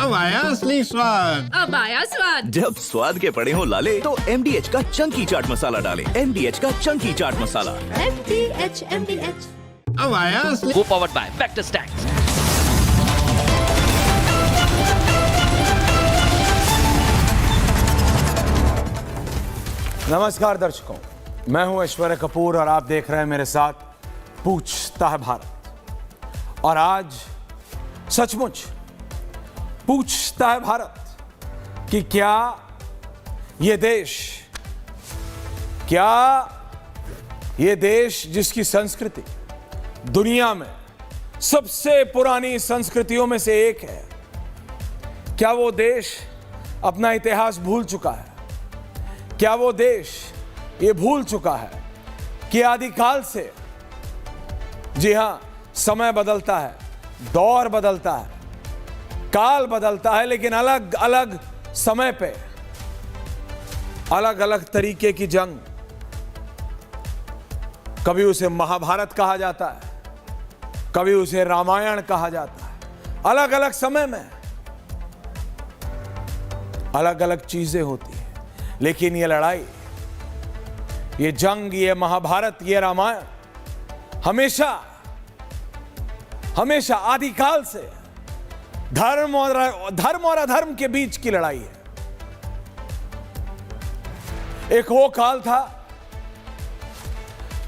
अब आया असली स्वाद। अब आया स्वाद। जब स्वाद के पड़े हो लाले तो MDH का चंकी चाट मसाला डालें। MDH का चंकी चाट मसाला। MDH। अब आया असली। को पावर्ड बाय वेक्टर स्टैक्स। नमस्कार दर्शकों, मैं हूं ऐश्वर्या कपूर और आप देख रहे हैं मेरे साथ पूछता है भारत। और आज सचमुच पूछता है भारत कि क्या ये देश जिसकी संस्कृति दुनिया में सबसे पुरानी संस्कृतियों में से एक है, क्या वो देश अपना इतिहास भूल चुका है? क्या वो देश ये भूल चुका है कि आदिकाल से, जी हां, समय बदलता है, दौर बदलता है, काल बदलता है, लेकिन अलग अलग समय पे अलग अलग तरीके की जंग। कभी उसे महाभारत कहा जाता है, कभी उसे रामायण कहा जाता है। अलग अलग समय में अलग अलग चीजें होती हैं, लेकिन ये लड़ाई, ये जंग, ये महाभारत, ये रामायण हमेशा आदिकाल से धर्म और अधर्म के बीच की लड़ाई है। एक वो काल था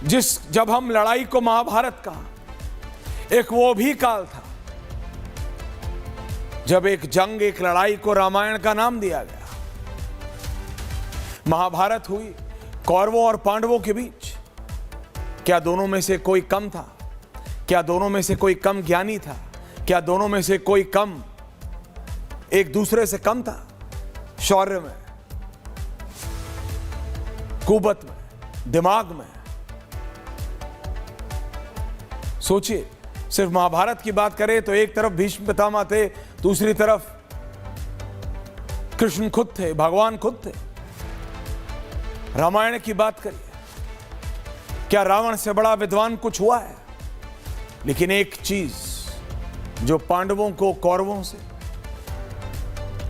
जब हम लड़ाई को महाभारत कहा, एक वो भी काल था जब एक जंग, एक लड़ाई को रामायण का नाम दिया गया। महाभारत हुई कौरवों और पांडवों के बीच। क्या दोनों में से कोई कम था? क्या दोनों में से कोई कम ज्ञानी था? क्या दोनों में से कोई कम एक दूसरे से कम था? शौर्य में, कुवत में, दिमाग में। सोचिए, सिर्फ महाभारत की बात करें तो एक तरफ भीष्म पितामह थे, दूसरी तरफ कृष्ण खुद थे, भगवान खुद थे। रामायण की बात करिए, क्या रावण से बड़ा विद्वान कुछ हुआ है? लेकिन एक चीज जो पांडवों को कौरवों से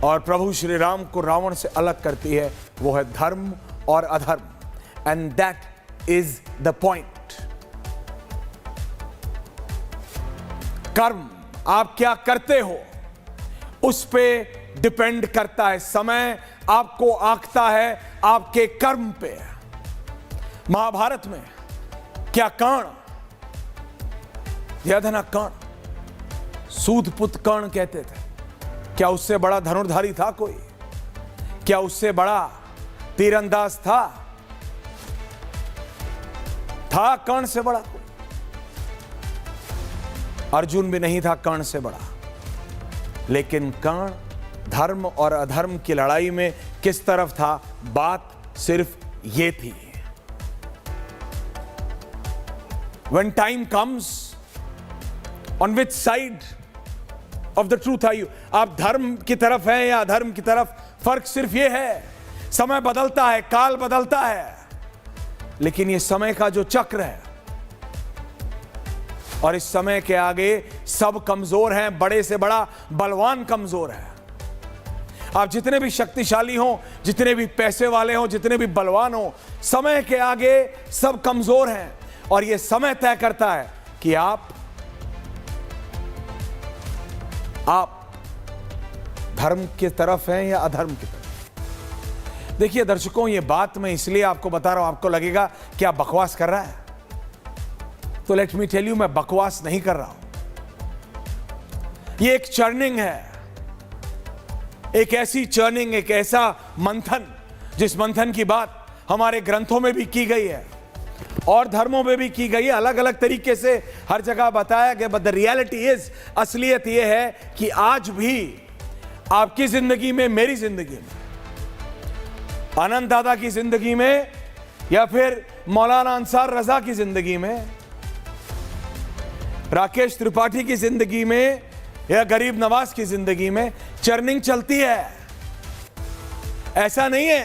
और प्रभु श्री राम को रावण से अलग करती है, वो है धर्म और अधर्म। And that is the point. कर्म, आप क्या करते हो उस पे डिपेंड करता है। समय आपको आंकता है आपके कर्म पे। महाभारत में क्या कर्ण, याद है ना, कर्ण, सूदपुत्र कर्ण कहते थे। क्या उससे बड़ा धनुर्धारी था कोई? क्या उससे बड़ा तीरंदाज था कर्ण से बड़ा कोई? अर्जुन भी नहीं था कर्ण से बड़ा। लेकिन कर्ण धर्म और अधर्म की लड़ाई में किस तरफ था? बात सिर्फ ये थी, when time comes, on which side of the truth are you? आप धर्म की तरफ हैं या अधर्म की तरफ? फर्क सिर्फ ये है, समय बदलता है, काल बदलता है, लेकिन ये समय का जो चक्र है, और इस समय के आगे सब कमजोर हैं, बड़े से बड़ा बलवान कमजोर है। आप जितने भी शक्तिशाली हो, जितने भी पैसे वाले हो, जितने भी बलवान हो, समय के आगे सब कमजोर हैं। और यह समय तय करता है कि आप धर्म की तरफ हैं या अधर्म की तरफ। देखिए दर्शकों, यह बात मैं इसलिए आपको बता रहा हूं, आपको लगेगा क्या बकवास कर रहा है, तो लेट मी टेल यू, मैं बकवास नहीं कर रहा हूं। यह एक चर्निंग है, एक ऐसी चर्निंग, एक ऐसा मंथन, जिस मंथन की बात हमारे ग्रंथों में भी की गई है और धर्मों में भी की गई है, अलग अलग तरीके से हर जगह बताया गया। बट द रियलिटी इज, असलियत यह है कि आज भी आपकी जिंदगी में, मेरी जिंदगी में, आनंद दादा की जिंदगी में, या फिर मौलाना अंसार रजा की जिंदगी में, राकेश त्रिपाठी की जिंदगी में, या गरीब नवाज की जिंदगी में चर्निंग चलती है। ऐसा नहीं है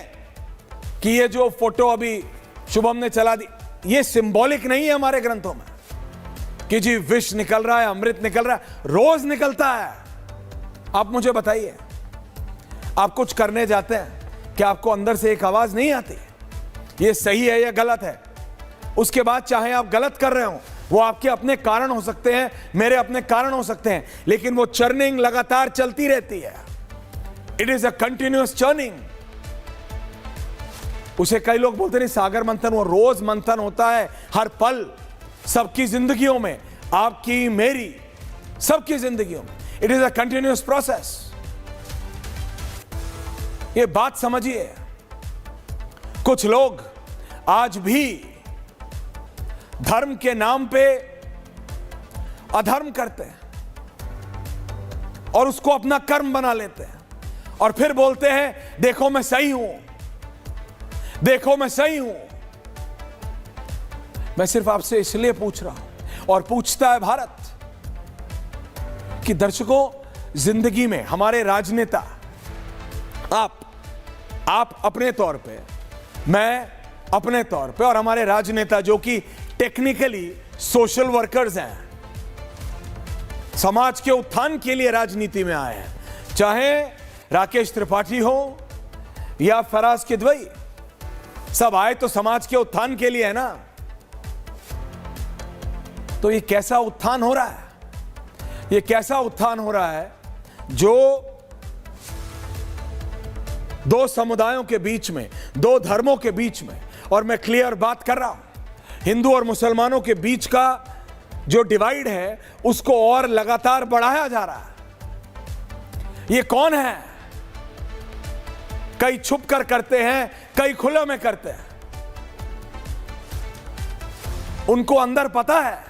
कि ये जो फोटो अभी शुभम ने चला दी, ये सिंबॉलिक नहीं है हमारे ग्रंथों में कि जी विष निकल रहा है, अमृत निकल रहा है, रोज निकलता है। आप मुझे बताइए, आप कुछ करने जाते हैं, क्या आपको अंदर से एक आवाज नहीं आती ये सही है या गलत है? उसके बाद चाहे आप गलत कर रहे हो, वो आपके अपने कारण हो सकते हैं, मेरे अपने कारण हो सकते हैं, लेकिन वो चर्निंग लगातार चलती रहती है। It is a continuous churning. उसे कई लोग बोलते नहीं सागर मंथन, वो रोज मंथन होता है, हर पल सबकी जिंदगियों में, आपकी मेरी सबकी जिंदगियों में। It is a continuous process. ये बात समझिए, कुछ लोग आज भी धर्म के नाम पे अधर्म करते हैं और उसको अपना कर्म बना लेते हैं और फिर बोलते हैं देखो मैं सही हूं, देखो मैं सही हूं। मैं सिर्फ आपसे इसलिए पूछ रहा हूं और पूछता है भारत कि दर्शकों, जिंदगी में हमारे राजनेता, आप अपने तौर पे, मैं अपने तौर पे, और हमारे राजनेता जो कि टेक्निकली सोशल वर्कर्स हैं, समाज के उत्थान के लिए राजनीति में आए हैं, चाहे राकेश त्रिपाठी हो या फराज किदवई, सब आए तो समाज के उत्थान के लिए है ना। तो ये कैसा उत्थान हो रहा है? ये कैसा उत्थान हो रहा है जो दो समुदायों के बीच में, दो धर्मों के बीच में, और मैं क्लियर बात कर रहा हूं, हिंदू और मुसलमानों के बीच का जो डिवाइड है उसको और लगातार बढ़ाया जा रहा है। ये कौन है? कई छुप कर करते हैं, कई खुले में करते हैं। उनको अंदर पता है,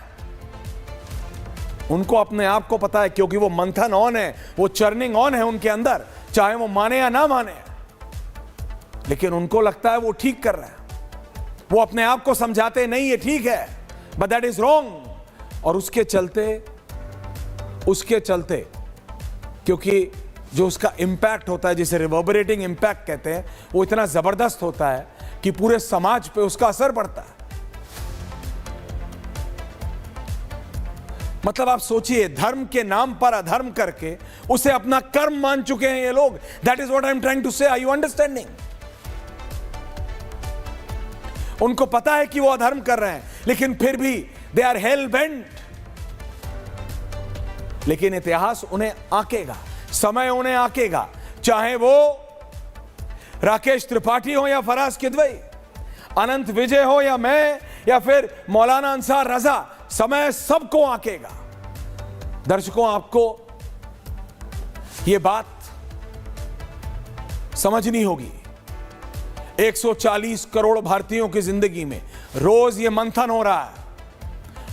उनको अपने आप को पता है, क्योंकि वो मंथन ऑन है, वो चर्निंग ऑन है उनके अंदर, चाहे वो माने या ना माने। लेकिन उनको लगता है वो ठीक कर रहा है, वो अपने आप को समझाते नहीं ये ठीक है, बट दैट इज रॉन्ग। और उसके चलते क्योंकि जो उसका इंपैक्ट होता है, जिसे रिवर्बरेटिंग इंपैक्ट कहते हैं, वो इतना जबरदस्त होता है कि पूरे समाज पे उसका असर पड़ता है। मतलब आप सोचिए, धर्म के नाम पर अधर्म करके उसे अपना कर्म मान चुके हैं ये लोग। That is what I am trying to say. Are you understanding? उनको पता है कि वो अधर्म कर रहे हैं, लेकिन फिर भी दे आर हेल बेंट। लेकिन इतिहास उन्हें आंकेगा, समय उन्हें आंकेगा, चाहे वो राकेश त्रिपाठी हो या फराज किदवई, अनंत विजय हो या मैं, या फिर मौलाना अंसार रजा, समय सबको आंकेगा। दर्शकों, आपको यह बात समझनी होगी। 140 करोड़ भारतीयों की जिंदगी में रोज ये मंथन हो रहा है।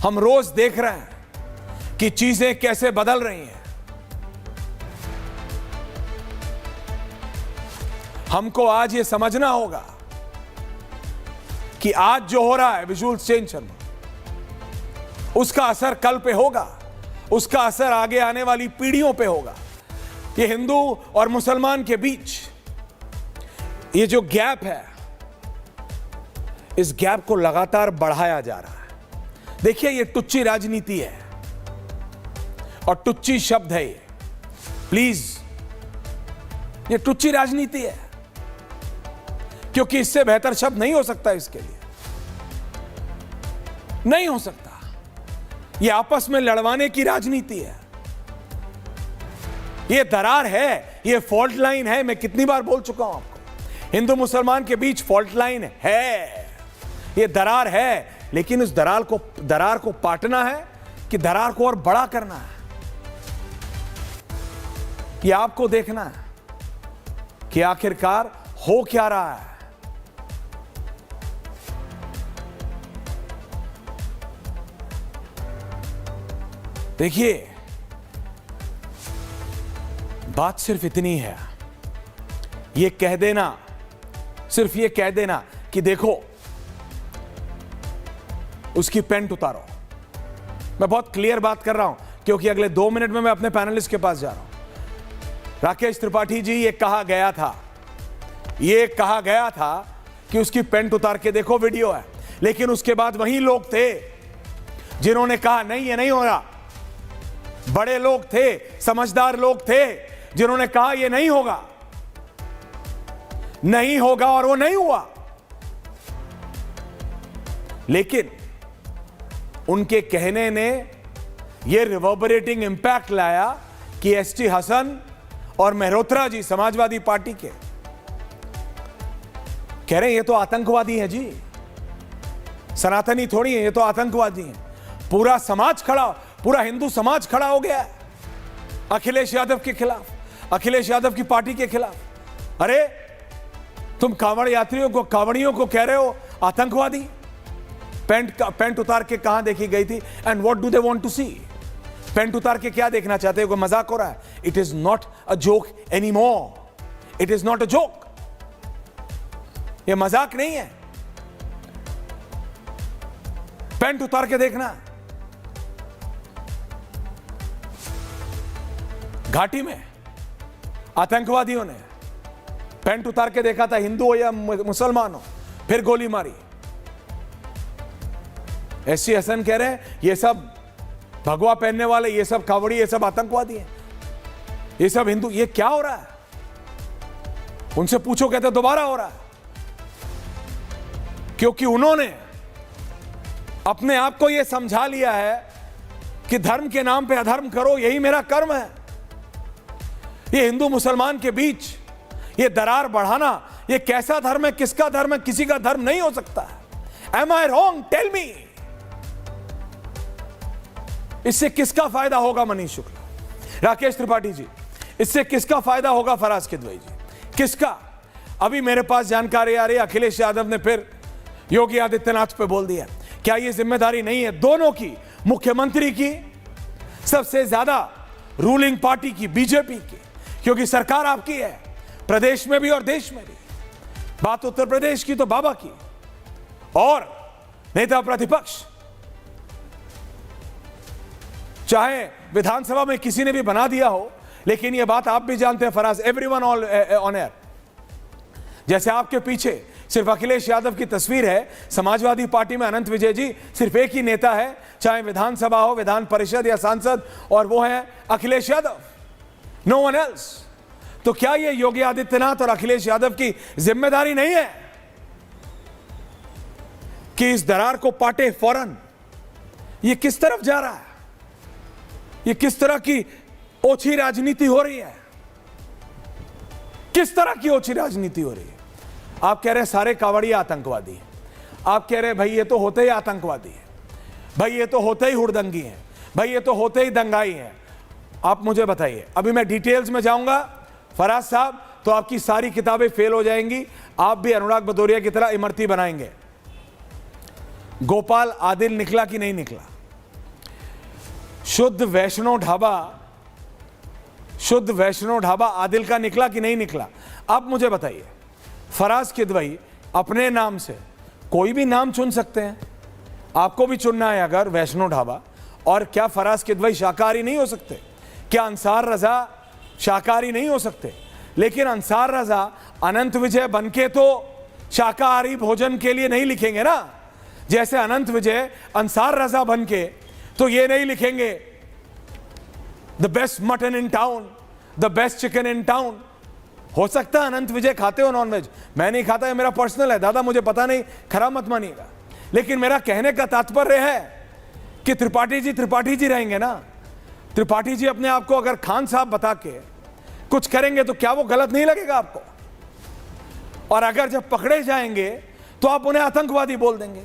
हम रोज देख रहे हैं कि चीजें कैसे बदल रही हैं। हमको आज ये समझना होगा कि आज जो हो रहा है विजुअल चेंज में, उसका असर कल पे होगा, उसका असर आगे आने वाली पीढ़ियों पे होगा। ये हिंदू और मुसलमान के बीच ये जो गैप है, इस गैप को लगातार बढ़ाया जा रहा है। देखिए, ये टुच्ची राजनीति है और टुच्ची शब्द है ये, प्लीज, ये टुच्ची राजनीति है, क्योंकि इससे बेहतर शब्द नहीं हो सकता इसके लिए, नहीं हो सकता। ये आपस में लड़वाने की राजनीति है, ये दरार है, ये फॉल्ट लाइन है। मैं कितनी बार बोल चुका हूं आपको, हिंदू मुसलमान के बीच फॉल्ट लाइन है, ये दरार है। लेकिन उस दरार को पाटना है कि दरार को और बड़ा करना है, ये आपको देखना है कि आखिरकार हो क्या रहा है। देखिए, बात सिर्फ इतनी है, ये कह देना, सिर्फ ये कह देना कि देखो उसकी पेंट उतारो। मैं बहुत क्लियर बात कर रहा हूं, क्योंकि अगले 2 मिनट में मैं अपने पैनलिस्ट के पास जा रहा हूं। राकेश त्रिपाठी जी, ये कहा गया था कि उसकी पेंट उतार के देखो, वीडियो है। लेकिन उसके बाद वही लोग थे जिन्होंने कहा नहीं, ये नहीं हो रहा। बड़े लोग थे, समझदार लोग थे, जिन्होंने कहा यह नहीं होगा, नहीं होगा, और वो नहीं हुआ। लेकिन उनके कहने ने यह रिवर्बरेटिंग इंपैक्ट लाया कि एसटी हसन और मेहरोत्रा जी समाजवादी पार्टी के कह रहे हैं ये तो आतंकवादी है जी, सनातनी थोड़ी है, ये तो आतंकवादी है। पूरा समाज खड़ा, पूरा हिंदू समाज खड़ा हो गया है अखिलेश यादव के खिलाफ, अखिलेश यादव की पार्टी के खिलाफ। अरे तुम कांवड़ यात्रियों को, कांवड़ियों को कह रहे हो आतंकवादी। पैंट उतार के कहां देखी गई थी? And what do they want to see? Pant उतार के क्या देखना चाहते हो? कोई मजाक हो रहा है? It is not a joke any more, it is not a joke. ये मजाक नहीं है। पैंट उतार के देखना। घाटी में आतंकवादियों ने पैंट उतार के देखा था, हिंदू हो या मुसलमान हो, फिर गोली मारी। एसटी हसन कह रहे हैं ये सब भगवा पहनने वाले, ये सब कावड़ी, ये सब आतंकवादी हैं, ये सब हिंदू। ये क्या हो रहा है? उनसे पूछो, कहते दोबारा हो रहा है। क्योंकि उन्होंने अपने आप को यह समझा लिया है कि धर्म के नाम पे अधर्म करो, यही मेरा कर्म है। ये हिंदू मुसलमान के बीच ये दरार बढ़ाना, ये कैसा धर्म है, किसका धर्म है? किसी का धर्म नहीं हो सकता। Am I wrong? Tell me. इससे किसका फायदा होगा? मनीष शुक्ला, राकेश त्रिपाठी जी, इससे किसका फायदा होगा? फराज किदवई जी, किसका? अभी मेरे पास जानकारी आ रही है अखिलेश यादव ने फिर योगी आदित्यनाथ पे बोल दिया। क्या यह जिम्मेदारी नहीं है दोनों की, मुख्यमंत्री की, सबसे ज्यादा रूलिंग पार्टी की, बीजेपी की? क्योंकि सरकार आपकी है, प्रदेश में भी और देश में भी। बात उत्तर प्रदेश की तो बाबा की, और नेता प्रतिपक्ष चाहे विधानसभा में किसी ने भी बना दिया हो, लेकिन यह बात आप भी जानते हैं फराज, एवरीवन ऑन एयर, जैसे आपके पीछे सिर्फ अखिलेश यादव की तस्वीर है, समाजवादी पार्टी में अनंत विजय जी सिर्फ एक ही नेता है, चाहे विधानसभा हो, विधान परिषद या सांसद, और वो है Akhilesh Yadav, no one else. तो क्या ये योगी आदित्यनाथ और अखिलेश यादव की जिम्मेदारी नहीं है कि इस दरार को पाटे फौरन? ये किस तरफ जा रहा है? ये किस तरह की ओछी राजनीति हो रही है? किस तरह की ओछी राजनीति हो रही है? आप कह रहे हैं सारे कावड़ी आतंकवादी हैं, आप कह रहे हैं भाई ये तो होते ही आतंकवादी हैं, भाई ये तो होते ही हुड़दंगी हैं, भाई ये तो होते ही दंगाई हैं। आप मुझे बताइए, अभी मैं डिटेल्स में जाऊंगा फराज साहब तो आपकी सारी किताबें फेल हो जाएंगी, आप भी अनुराग भदौरिया की तरह इमरती बनाएंगे। गोपाल आदिल निकला कि नहीं निकला? शुद्ध वैष्णव ढाबा आदिल का निकला कि नहीं निकला? आप मुझे बताइए। फराज किदवई अपने नाम से कोई भी नाम चुन सकते हैं, आपको भी चुनना है अगर वैष्णव ढाबा। और क्या फराज किदवई शाकाहारी नहीं हो सकते? क्या अंसार रजा शाकाहारी नहीं हो सकते? लेकिन अंसार रजा अनंत विजय बनके तो शाकाहारी भोजन के लिए नहीं लिखेंगे ना, जैसे अनंत विजय अंसार रजा बनके तो ये नहीं लिखेंगे the best mutton in town, the best chicken in town. हो सकता है अनंत विजय खाते हो नॉनवेज, मैं नहीं खाता, है मेरा पर्सनल है दादा, मुझे पता नहीं, खराब मत मानिएगा। लेकिन मेरा कहने का तात्पर्य है कि त्रिपाठी जी रहेंगे ना। त्रिपाठी जी अपने आप को अगर खान साहब बता के कुछ करेंगे तो क्या वो गलत नहीं लगेगा आपको? और अगर जब पकड़े जाएंगे तो आप उन्हें आतंकवादी बोल देंगे,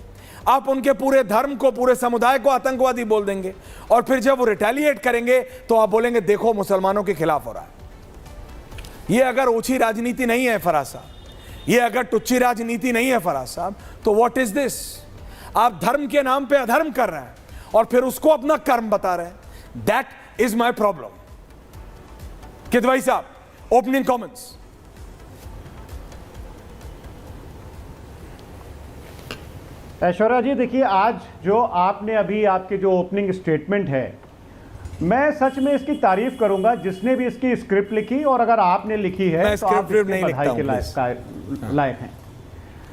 आप उनके पूरे धर्म को, पूरे समुदाय को आतंकवादी बोल देंगे, और फिर जब वो रिटेलिएट करेंगे तो आप बोलेंगे देखो मुसलमानों के खिलाफ हो रहा है। ये अगर ऊंची राजनीति नहीं है फराज साहब, ये अगर टुच्ची राजनीति नहीं है फराज साहब, तो व्हाट इज दिस? आप धर्म के नाम पे अधर्म कर रहे हैं और फिर उसको अपना कर्म बता रहे हैं। That is my problem. Kidwai साहब, ओपनिंग कमेंट्स। ऐश्वर्या जी, देखिए आज जो आपने अभी आपके जो ओपनिंग स्टेटमेंट है, मैं सच में इसकी तारीफ करूंगा जिसने भी इसकी स्क्रिप्ट लिखी, और अगर आपने लिखी है तो आप इसके बधाई के लायक हैं।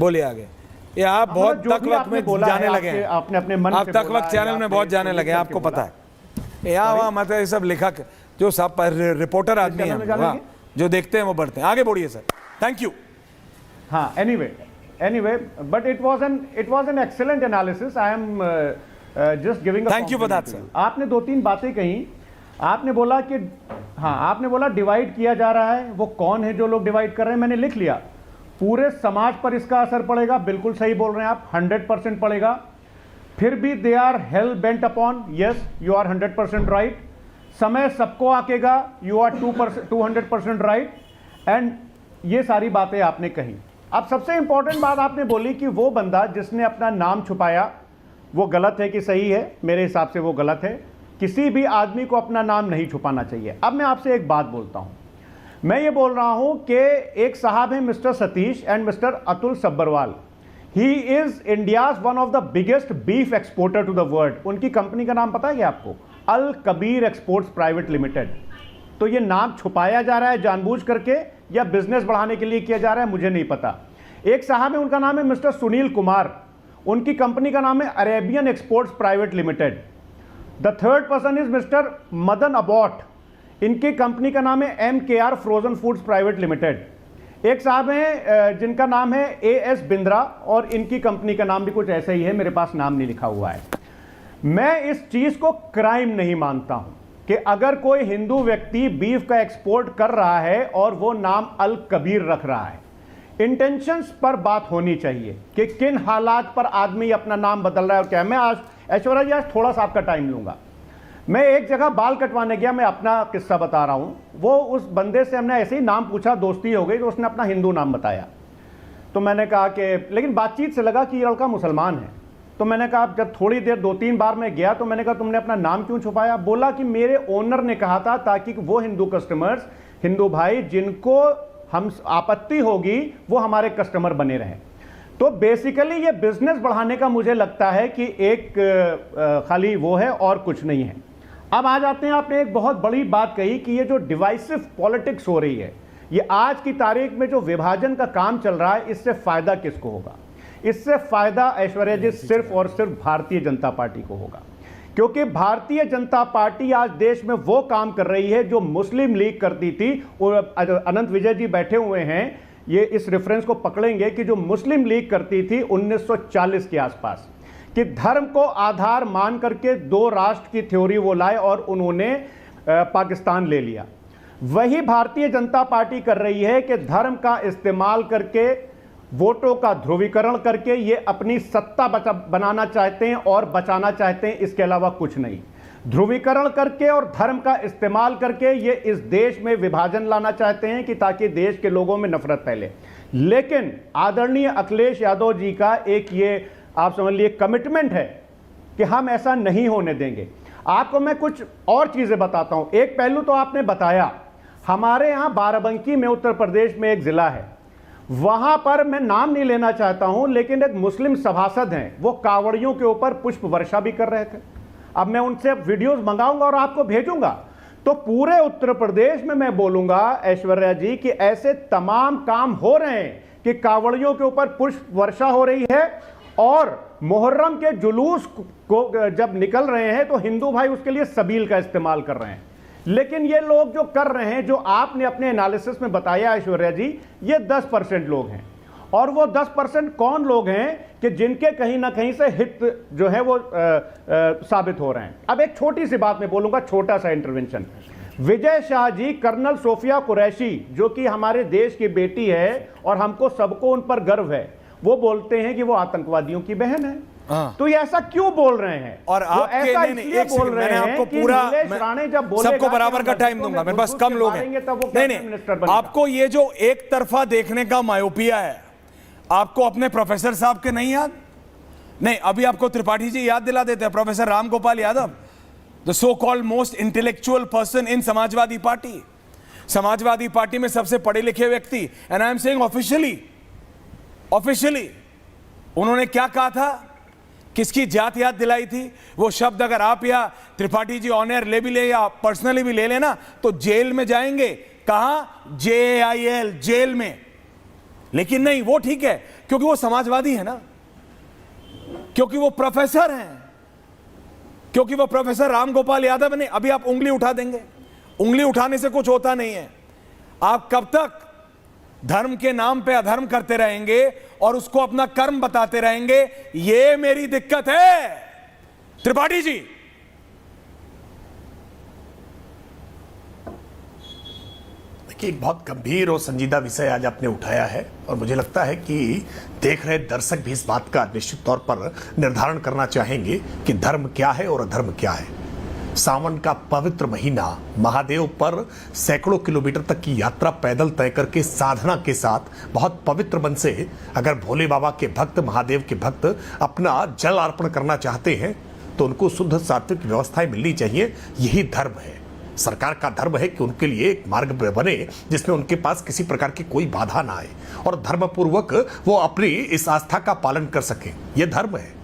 बोलिए आगे। ये आप बहुत तक वक्त में जाने लगे हैं, आपने अपने मन आप तक वक्त चैनल में बहुत जाने लगे हैं, आपको पता है। यहाँ वहाँ मतलब ये सब लिखा जो सब रिपोर्टर आदमी चैनल में है डालेंगे? जो देखते हैं वो बढ़ते हैं। आगे बढ़िए सर, थैंक यू। हाँ, anyway, but it was an excellent analysis. I am just giving a Thank you for compliment that, to you. sir. आपने 2-3 बातें कही। आपने बोला कि हाँ, आपने बोला डिवाइड किया जा रहा है, वो कौन है जो लोग डिवाइड कर रहे हैं, मैंने लिख लिया। पूरे समाज पर इसका असर पड़ेगा, बिल्कुल सही बोल रहे हैं आप, 100% पड़ेगा। फिर भी they are hell bent upon, yes you are 100% right. समय सबको आकेगा, यू आर 200% राइट। एंड ये सारी बातें आपने कही। अब सबसे इंपॉर्टेंट बात आपने बोली कि वो बंदा जिसने अपना नाम छुपाया वो गलत है कि सही है? मेरे हिसाब से वो गलत है। किसी भी आदमी को अपना नाम नहीं छुपाना चाहिए। अब मैं आपसे एक बात बोलता हूं, मैं ये बोल रहा हूं कि एक साहब हैं mister Satish and mister Atul Sabharwal. He is India's one of the biggest beef exporter to the world. उनकी कंपनी का नाम पता है क्या आपको? Al Kabir exports private limited. तो ये नाम छुपाया जा रहा है जानबूझ करके या बिजनेस बढ़ाने के लिए किया जा रहा है, मुझे नहीं पता। एक साहब है, उनका नाम है मिस्टर सुनील कुमार। उनकी कंपनी का नाम है Arabian exports private limited. The third person is mister Madan Abbott. इनकी कंपनी का नाम है MKR frozen foods private limited. एक साहब हैं जिनका नाम है AS बिंद्रा और इनकी कंपनी का नाम भी कुछ ऐसा ही है, मेरे पास नाम नहीं लिखा हुआ है। मैं इस चीज को क्राइम नहीं मानता हूं कि अगर कोई हिंदू व्यक्ति बीफ का एक्सपोर्ट कर रहा है और वो नाम अल कबीर रख रहा है। इंटेंशंस पर बात होनी चाहिए कि किन हालात पर आदमी अपना नाम बदल रहा है और क्या। मैं आज ऐश्वर्या जी, आज थोड़ा सा आपका टाइम लूंगा। मैं एक जगह बाल कटवाने गया, मैं अपना किस्सा बता रहा हूं। वो उस बंदे से हमने ऐसे ही नाम पूछा, दोस्ती हो गई, तो उसने अपना हिंदू नाम बताया। तो मैंने कहा कि, लेकिन बातचीत से लगा कि ये लड़का मुसलमान है। तो मैंने कहा, जब थोड़ी देर 2-3 बार मैं गया तो मैंने कहा तुमने अपना नाम क्यों छुपाया? बोला कि मेरे ओनर ने कहा था ताकि वो हिंदू कस्टमर्स, हिंदू भाई जिनको हम आपत्ति होगी वो हमारे कस्टमर बने रहें। तो बेसिकली ये बिजनेस बढ़ाने का मुझे लगता है कि एक खाली वो है और कुछ नहीं है। अब आ जाते हैं, आपने एक बहुत बड़ी बात कही कि ये जो डिवाइसिव पॉलिटिक्स हो रही है, ये आज की तारीख में जो विभाजन का काम चल रहा है, इससे फायदा किसको होगा? इससे फायदा ऐश्वर्या जी सिर्फ और सिर्फ भारतीय जनता पार्टी को होगा। क्योंकि भारतीय जनता पार्टी आज देश में वो काम कर रही है जो मुस्लिम लीग करती थी। और अनंत विजय जी बैठे हुए हैं, ये इस रेफरेंस को पकड़ेंगे कि जो मुस्लिम लीग करती थी 1940 के आसपास, कि धर्म को आधार मान करके 2 राष्ट्र की थ्योरी वो लाए और उन्होंने पाकिस्तान ले लिया। वही भारतीय जनता पार्टी कर रही है कि धर्म का इस्तेमाल करके, वोटों का ध्रुवीकरण करके ये अपनी सत्ता बनाना चाहते हैं और बचाना चाहते हैं, इसके अलावा कुछ नहीं। ध्रुवीकरण करके और धर्म का इस्तेमाल करके ये इस देश में विभाजन लाना चाहते हैं कि ताकि देश के लोगों में नफरत फैले। लेकिन आदरणीय अखिलेश यादव जी का एक ये आप समझ लिए कमिटमेंट है कि हम ऐसा नहीं होने देंगे। आपको मैं कुछ और चीजें बताता हूं। एक पहलू तो आपने बताया, हमारे यहां बाराबंकी में उत्तर प्रदेश में एक जिला है, वहां पर मैं नाम नहीं लेना चाहता हूं, लेकिन एक मुस्लिम सभासद हैं, वो कावड़ियों के ऊपर पुष्प वर्षा भी कर रहे थे। अब मैं उनसे वीडियोस मंगाऊंगा और आपको भेजूंगा। तो पूरे उत्तर प्रदेश में मैं बोलूंगा ऐश्वर्या जी कि ऐसे तमाम काम हो रहे हैं कि कावड़ियों के ऊपर पुष्प वर्षा हो रही है और मुहर्रम के जुलूस को जब निकल रहे हैं तो हिंदू भाई उसके लिए सबील का इस्तेमाल कर रहे हैं। लेकिन ये लोग जो कर रहे हैं, जो आपने अपने एनालिसिस में बताया ऐश्वर्या जी, ये 10% लोग हैं। और वो 10% कौन लोग हैं कि जिनके कहीं ना कहीं से हित जो है वो साबित हो रहे हैं। अब एक छोटी सी बात मैं बोलूंगा, छोटा सा intervention. Vijay Shah ji, colonel Sophia Qureshi जो कि हमारे देश की बेटी है और हमको सबको उन पर गर्व है, वो बोलते हैं कि वो आतंकवादियों की बहन है। तो ये ऐसा क्यों बोल रहे हैं? और आप ऐसा इसलिए बोल रहे हैं आपको कि नीलेश राणे जब बोलेगा सबको बराबर का टाइम दूंगा, मेरे पास कम लोग हैं। नहीं, आपको ये जो एक तरफा देखने का मायोपिया है, आपको अपने प्रोफेसर साहब के नहीं याद? नहीं, अभी आपको त्रिपाठी जी याद दिला देते हैं, professor Ram Gopal Yadav, the so called most intellectual person in Samajwadi party. Samajwadi party में सबसे पढ़े लिखे व्यक्ति, and I am saying officially उन्होंने क्या कहा था, किसकी जात याद दिलाई थी? वो शब्द अगर आप या त्रिपाठी जी ऑन एयर ले भी ले या पर्सनली भी ले लेना तो जेल में जाएंगे। कहां? JAIL, जेल में। लेकिन नहीं, वो ठीक है क्योंकि वो समाजवादी है ना, क्योंकि वो प्रोफेसर हैं, क्योंकि वो प्रोफेसर राम गोपाल यादव ने। अभी आप उंगली उठा देंगे, उंगली उठाने से कुछ होता नहीं है। आप कब तक धर्म के नाम पे अधर्म करते रहेंगे और उसको अपना कर्म बताते रहेंगे, ये मेरी दिक्कत है त्रिपाठी जी। देखिए, एक बहुत गंभीर और संजीदा विषय आज आपने उठाया है और मुझे लगता है कि देख रहे दर्शक भी इस बात का निश्चित तौर पर निर्धारण करना चाहेंगे कि धर्म क्या है और अधर्म क्या है। सावन का पवित्र महीना, महादेव पर सैकड़ों किलोमीटर तक की यात्रा पैदल तय करके साधना के साथ बहुत पवित्र मन से अगर भोले बाबा के भक्त, महादेव के भक्त अपना जल अर्पण करना चाहते हैं तो उनको शुद्ध सात्विक व्यवस्थाएं मिलनी चाहिए। यही धर्म है। सरकार का धर्म है कि उनके लिए एक मार्ग बने जिसमें उनके पास किसी प्रकार की कोई बाधा ना आए और धर्मपूर्वक वो अपनी इस आस्था का पालन कर सके। यह धर्म है।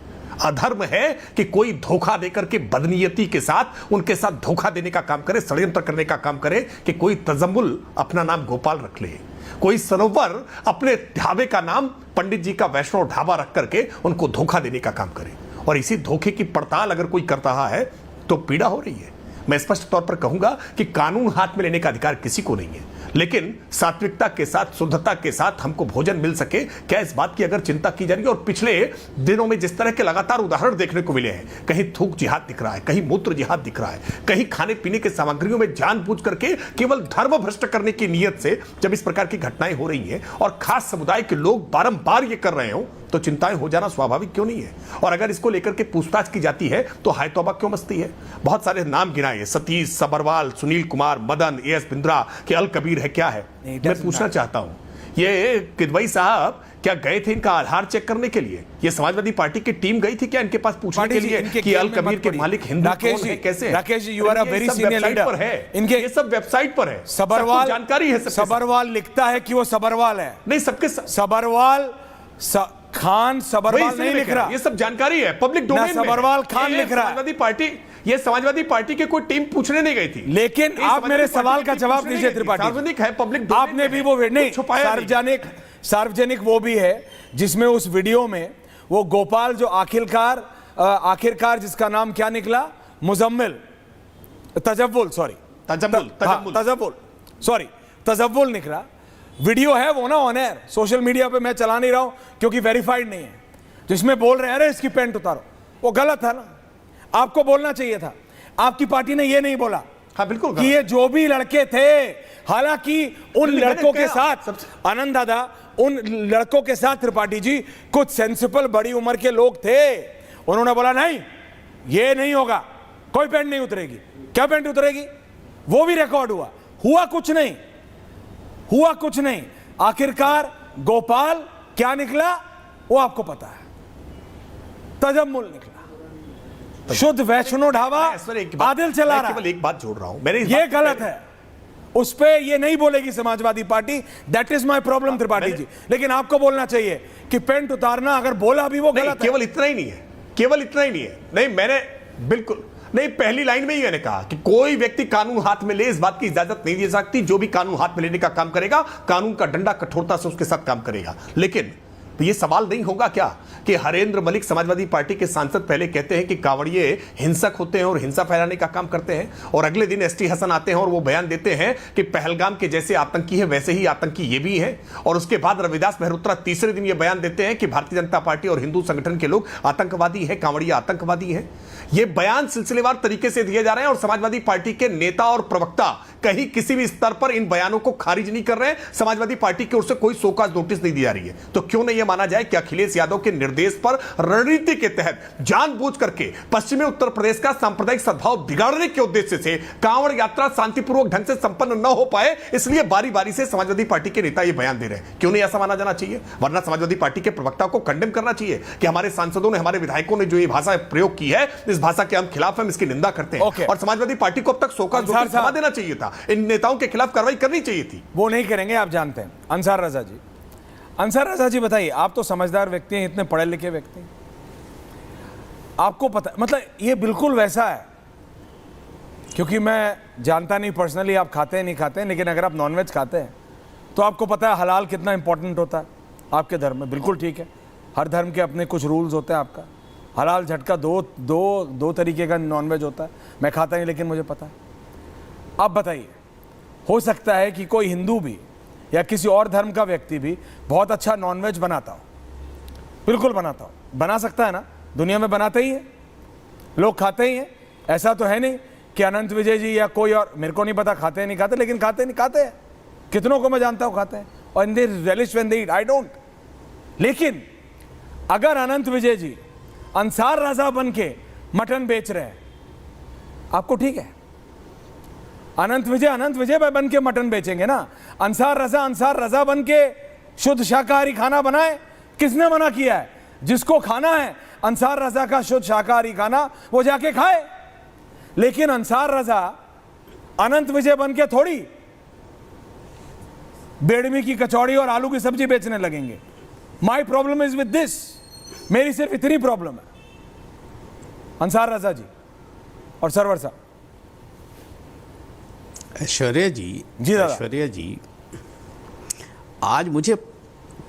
अधर्म है कि कोई धोखा देकर के बदनीयती के साथ उनके साथ धोखा देने का काम करे, षड्यंत्र करने का काम करे कि कोई तजम्मुल अपना नाम गोपाल रख ले, कोई सरोवर अपने ढाबे का नाम पंडित जी का वैष्णव ढाबा रख करके उनको धोखा देने का काम करे। और इसी धोखे की पड़ताल अगर कोई कर रहा है तो पीड़ा हो रही है। मैं स्पष्ट तौर पर कहूंगा कि कानून हाथ में लेने का अधिकार किसी को नहीं है, लेकिन सात्विकता के साथ, शुद्धता के साथ हमको भोजन मिल सके, क्या इस बात की अगर चिंता की जा रही है। और पिछले दिनों में जिस तरह के लगातार उदाहरण देखने को मिले हैं, कहीं थूक जिहाद दिख रहा है, कहीं मूत्र जिहाद दिख रहा है, कहीं खाने पीने के सामग्रियों में जानबूझ करके केवल धर्म भ्रष्ट करने की नीयत से जब इस प्रकार की घटनाएं हो रही हैं और खास समुदाय के लोग बारंबार ये कर रहे हो तो चिंताएं हो जाना स्वाभाविक क्यों नहीं है। और अगर इसको लेकर के पूछताछ की जाती है तो हाय तौबा क्यों मस्ती है। बहुत सारे नाम गिनाए, सतीश, सबरवाल, सुनील कुमार, मदन, एएस बिंद्रा के अल कबीर है, क्या है। मैं पूछना चाहता हूं, ये किदवई साहब क्या गए थे इनका आधार चेक करने के लिए? ये समाजवादी पार्टी की टीम गई थी क्या इनके पास पूछने के लिए कि अल कबीर के मालिक हिंदू कौन है, कैसे? Rakesh ji, you are a very senior leader है। इनके ये सब वेबसाइट पर है, सबरवाल जानकारी है। सबरवाल लिखता है कि वो सबरवाल है, नहीं सबके सबरवाल खान सबरवाल नहीं लिख रहा। ये सब जानकारी है, पब्लिक डोमेन में। सबरवाल खान लिख रहा है। समाजवादी पार्टी की कोई टीम पूछने नहीं गई थी। लेकिन आप मेरे सवाल का जवाब दीजिए त्रिपाठी। सार्वजनिक है, पब्लिक आपने भी वो नहीं, सार्वजनिक वो भी है जिसमें उस वीडियो में वो गोपाल जो आखिरकार जिसका नाम क्या निकला, मुजम्मिल, तजव्वुल निकला। वीडियो है वो ना ऑन एयर, सोशल मीडिया पे मैं चला नहीं रहा हूं क्योंकि वेरीफाइड नहीं है, जिसमें बोल रहे हैं अरे इसकी पैंट उतारो। वो गलत था ना, आपको बोलना चाहिए था। आपकी पार्टी ने ये नहीं बोला। हाँ बिल्कुल कि ये जो भी लड़के थे, हालांकि उन लड़कों के साथ आनंद दादा, उन लड़कों के साथ त्रिपाठी जी कुछ सेंसिबल बड़ी उम्र के लोग थे। उन्होंने बोला नहीं ये नहीं होगा, कोई पैंट नहीं उतरेगी। क्या पैंट उतरेगी? वो भी रिकॉर्ड हुआ कुछ नहीं। आखिरकार गोपाल क्या निकला वो आपको पता है, तजम्मुल निकला। शुद्ध वैष्णो ढाबा आदिल चला रहा है। केवल एक बात जोड़ रहा हूं, ये गलत है, उस पे ये नहीं बोलेगी Samajwadi Party. That is my problem Tripathi ji. लेकिन आपको बोलना चाहिए कि पेंट उतारना अगर बोला भी वो गलत है। केवल इतना ही नहीं है। नहीं, मैंने बिल्कुल नहीं, पहली लाइन में ही मैंने कहा कि कोई व्यक्ति कानून हाथ में ले, इस बात की इजाजत नहीं दी सकती। जो भी कानून हाथ में लेने का काम करेगा, कानून का डंडा कठोरता से उसके साथ काम करेगा। लेकिन तो ये सवाल नहीं होगा क्या कि हरेंद्र मलिक समाजवादी पार्टी के सांसद पहले कहते हैं कि कांवड़िए हिंसक होते हैं और हिंसा फैलाने का काम करते हैं, और अगले दिन एसटी हसन आते हैं और वो बयान देते हैं कि पहलगाम के जैसे आतंकी है वैसे ही आतंकी ये भी है। और उसके बाद रविदास मेहरोत्रा तीसरे दिन ये बयान देते हैं कि भारतीय जनता पार्टी और हिंदू संगठन के लोग आतंकवादी है, कांवड़िया आतंकवादी है। ये बयान सिलसिलेवार तरीके से दिए जा रहे हैं और समाजवादी पार्टी के नेता और प्रवक्ता कहीं किसी भी स्तर पर इन बयानों को खारिज नहीं कर रहे हैं। समाजवादी पार्टी की ओर से कोई शोकॉज नोटिस नहीं दी जा रही है। तो क्यों नहीं यह माना जाए कि अखिलेश यादव के निर्देश पर रणनीति के तहत जानबूझ करके पश्चिमी उत्तर प्रदेश का सांप्रदायिक सद्भाव बिगाड़ने के उद्देश्य से कांवड़ यात्रा शांतिपूर्वक ढंग से संपन्न न हो पाए, इसलिए बारी बारी से समाजवादी पार्टी के नेता यह बयान दे रहे हैं। क्यों नहीं ऐसा माना जाना चाहिए? वरना समाजवादी पार्टी के प्रवक्ता को कंडेम करना चाहिए कि हमारे सांसदों ने, हमारे विधायकों ने जो ये भाषा प्रयोग की है, इस भाषा के हम खिलाफ, हम इसकी निंदा करते हैं। और समाजवादी पार्टी को अब तक शोकॉज नोटिस थमा देना चाहिए था, इन नेताओं के खिलाफ कार्रवाई करनी चाहिए थी। वो नहीं करेंगे, आप जानते हैं। अंसार रजा जी बताइए, आप तो समझदार व्यक्ति हैं, इतने पढ़े लिखे व्यक्ति हैं, आपको पता, मतलब ये बिल्कुल वैसा है, क्योंकि मैं जानता नहीं पर्सनली आप खाते हैं नहीं खाते हैं, लेकिन अगर आप नॉनवेज खाते हैं तो आपको पता है हलाल कितना इंपॉर्टेंट होता है आपके धर्म में। बिल्कुल ठीक है, हर धर्म के अपने कुछ रूल्स होते हैं। आपका हलाल झटका दो तरीके का नॉनवेज होता है, मैं खाता नहीं लेकिन मुझे पता है। अब बताइए, हो सकता है कि कोई हिंदू भी या किसी और धर्म का व्यक्ति भी बहुत अच्छा नॉनवेज बनाता हो, बिल्कुल बनाता हो, बना सकता है ना, दुनिया में बनाते ही है, लोग खाते ही हैं। ऐसा तो है नहीं कि अनंत विजय जी या कोई और, मेरे को नहीं पता खाते हैं नहीं खाते, लेकिन खाते नहीं खाते हैं, कितनों को मैं जानता हूं खाते हैं, और इन दे relish when they eat, I don't। लेकिन अगर अनंत विजय जी अंसार रजा बन के मटन बेच रहे हैं, आपको ठीक है? अनंत विजय बन के मटन बेचेंगे ना। अंसार रजा बन के शुद्ध शाकाहारी खाना बनाए, किसने मना किया है? जिसको खाना है अंसार रजा का शुद्ध शाकाहारी खाना, वो जाके खाए। लेकिन अंसार रजा अनंत विजय बन के थोड़ी बेड़मी की कचौड़ी और आलू की सब्जी बेचने लगेंगे। My problem is with this, मेरी सिर्फ इतनी प्रॉब्लम है, अंसार रजा जी और सरवर साहब। ऐश्वर्या जी, जी दादा। ऐश्वर्या जी, आज मुझे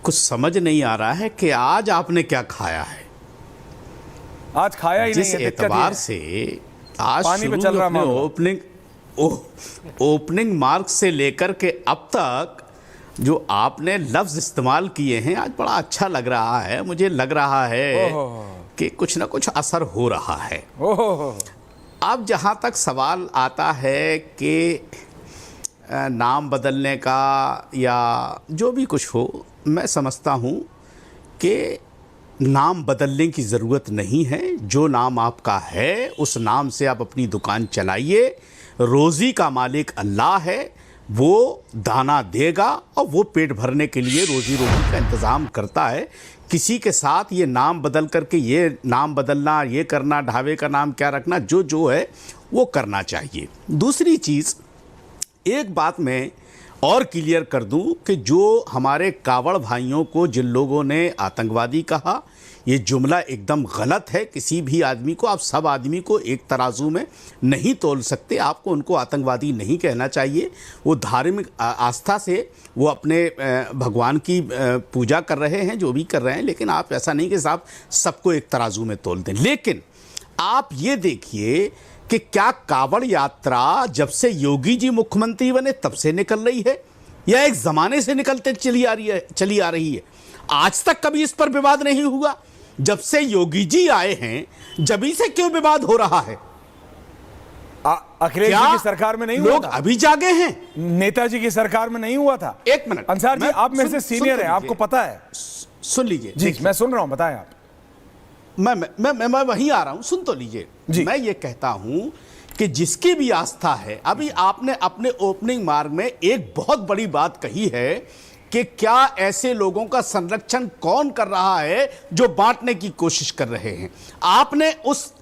कुछ समझ नहीं आ रहा है कि आज आपने क्या खाया है। आज खाया ही जिस नहीं है, दिक्कत ये एतबार है। से आज पानी पे शुरू चल रहा अपने मामला। ओपनिंग मार्क से लेकर के अब तक जो आपने लफ्ज इस्तेमाल किए हैं, आज बड़ा अच्छा लग रहा है। मुझे लग रहा है कि कुछ ना कुछ असर हो रहा है। ओहो, अब जहाँ तक सवाल आता है कि नाम बदलने का या जो भी कुछ हो, मैं समझता हूँ कि नाम बदलने की ज़रूरत नहीं है। जो नाम आपका है उस नाम से आप अपनी दुकान चलाइए। रोज़ी का मालिक अल्लाह है, वो दाना देगा और वो पेट भरने के लिए रोज़ी रोटी का इंतज़ाम करता है। किसी के साथ ये नाम बदल करके ये नाम बदलना, ये करना, ढाबे का नाम क्या रखना, जो है वो करना चाहिए। दूसरी चीज़, एक बात मैं और क्लियर कर दूं कि जो हमारे कावड़ भाइयों को जिन लोगों ने आतंकवादी कहा, ये जुमला एकदम गलत है। किसी भी आदमी को, आप सब आदमी को एक तराजू में नहीं तोल सकते। आपको उनको आतंकवादी नहीं कहना चाहिए। वो धार्मिक आस्था से वो अपने भगवान की पूजा कर रहे हैं, जो भी कर रहे हैं, लेकिन आप ऐसा नहीं कि साहब सबको एक तराजू में तोल दें। लेकिन आप ये देखिए कि क्या कावड़ यात्रा जब से योगी जी मुख्यमंत्री बने तब से निकल रही है या एक ज़माने से निकलते चली आ रही है? आज तक कभी इस पर विवाद नहीं हुआ। जब से योगी जी आए हैं जब से क्यों विवाद हो रहा है? अखिलेश जी की सरकार में नहीं हुआ लोग था? अभी जागे हैं? नेताजी की सरकार में नहीं हुआ था। एक मिनट अंसार जी, आप मेरे से सीनियर हैं, आपको पता है। सुन लीजिए जी, मैं सुन रहा हूं, बताएं आप। मैं वहीं आ रहा हूं, सुन तो लीजिए। मैं ये कहता हूं कि जिसकी भी आस्था है, अभी आपने अपने ओपनिंग मार्ग में एक बहुत बड़ी बात कही है कि क्या ऐसे लोगों का संरक्षण कौन कर रहा है जो बांटने की कोशिश कर रहे हैं। आपने उस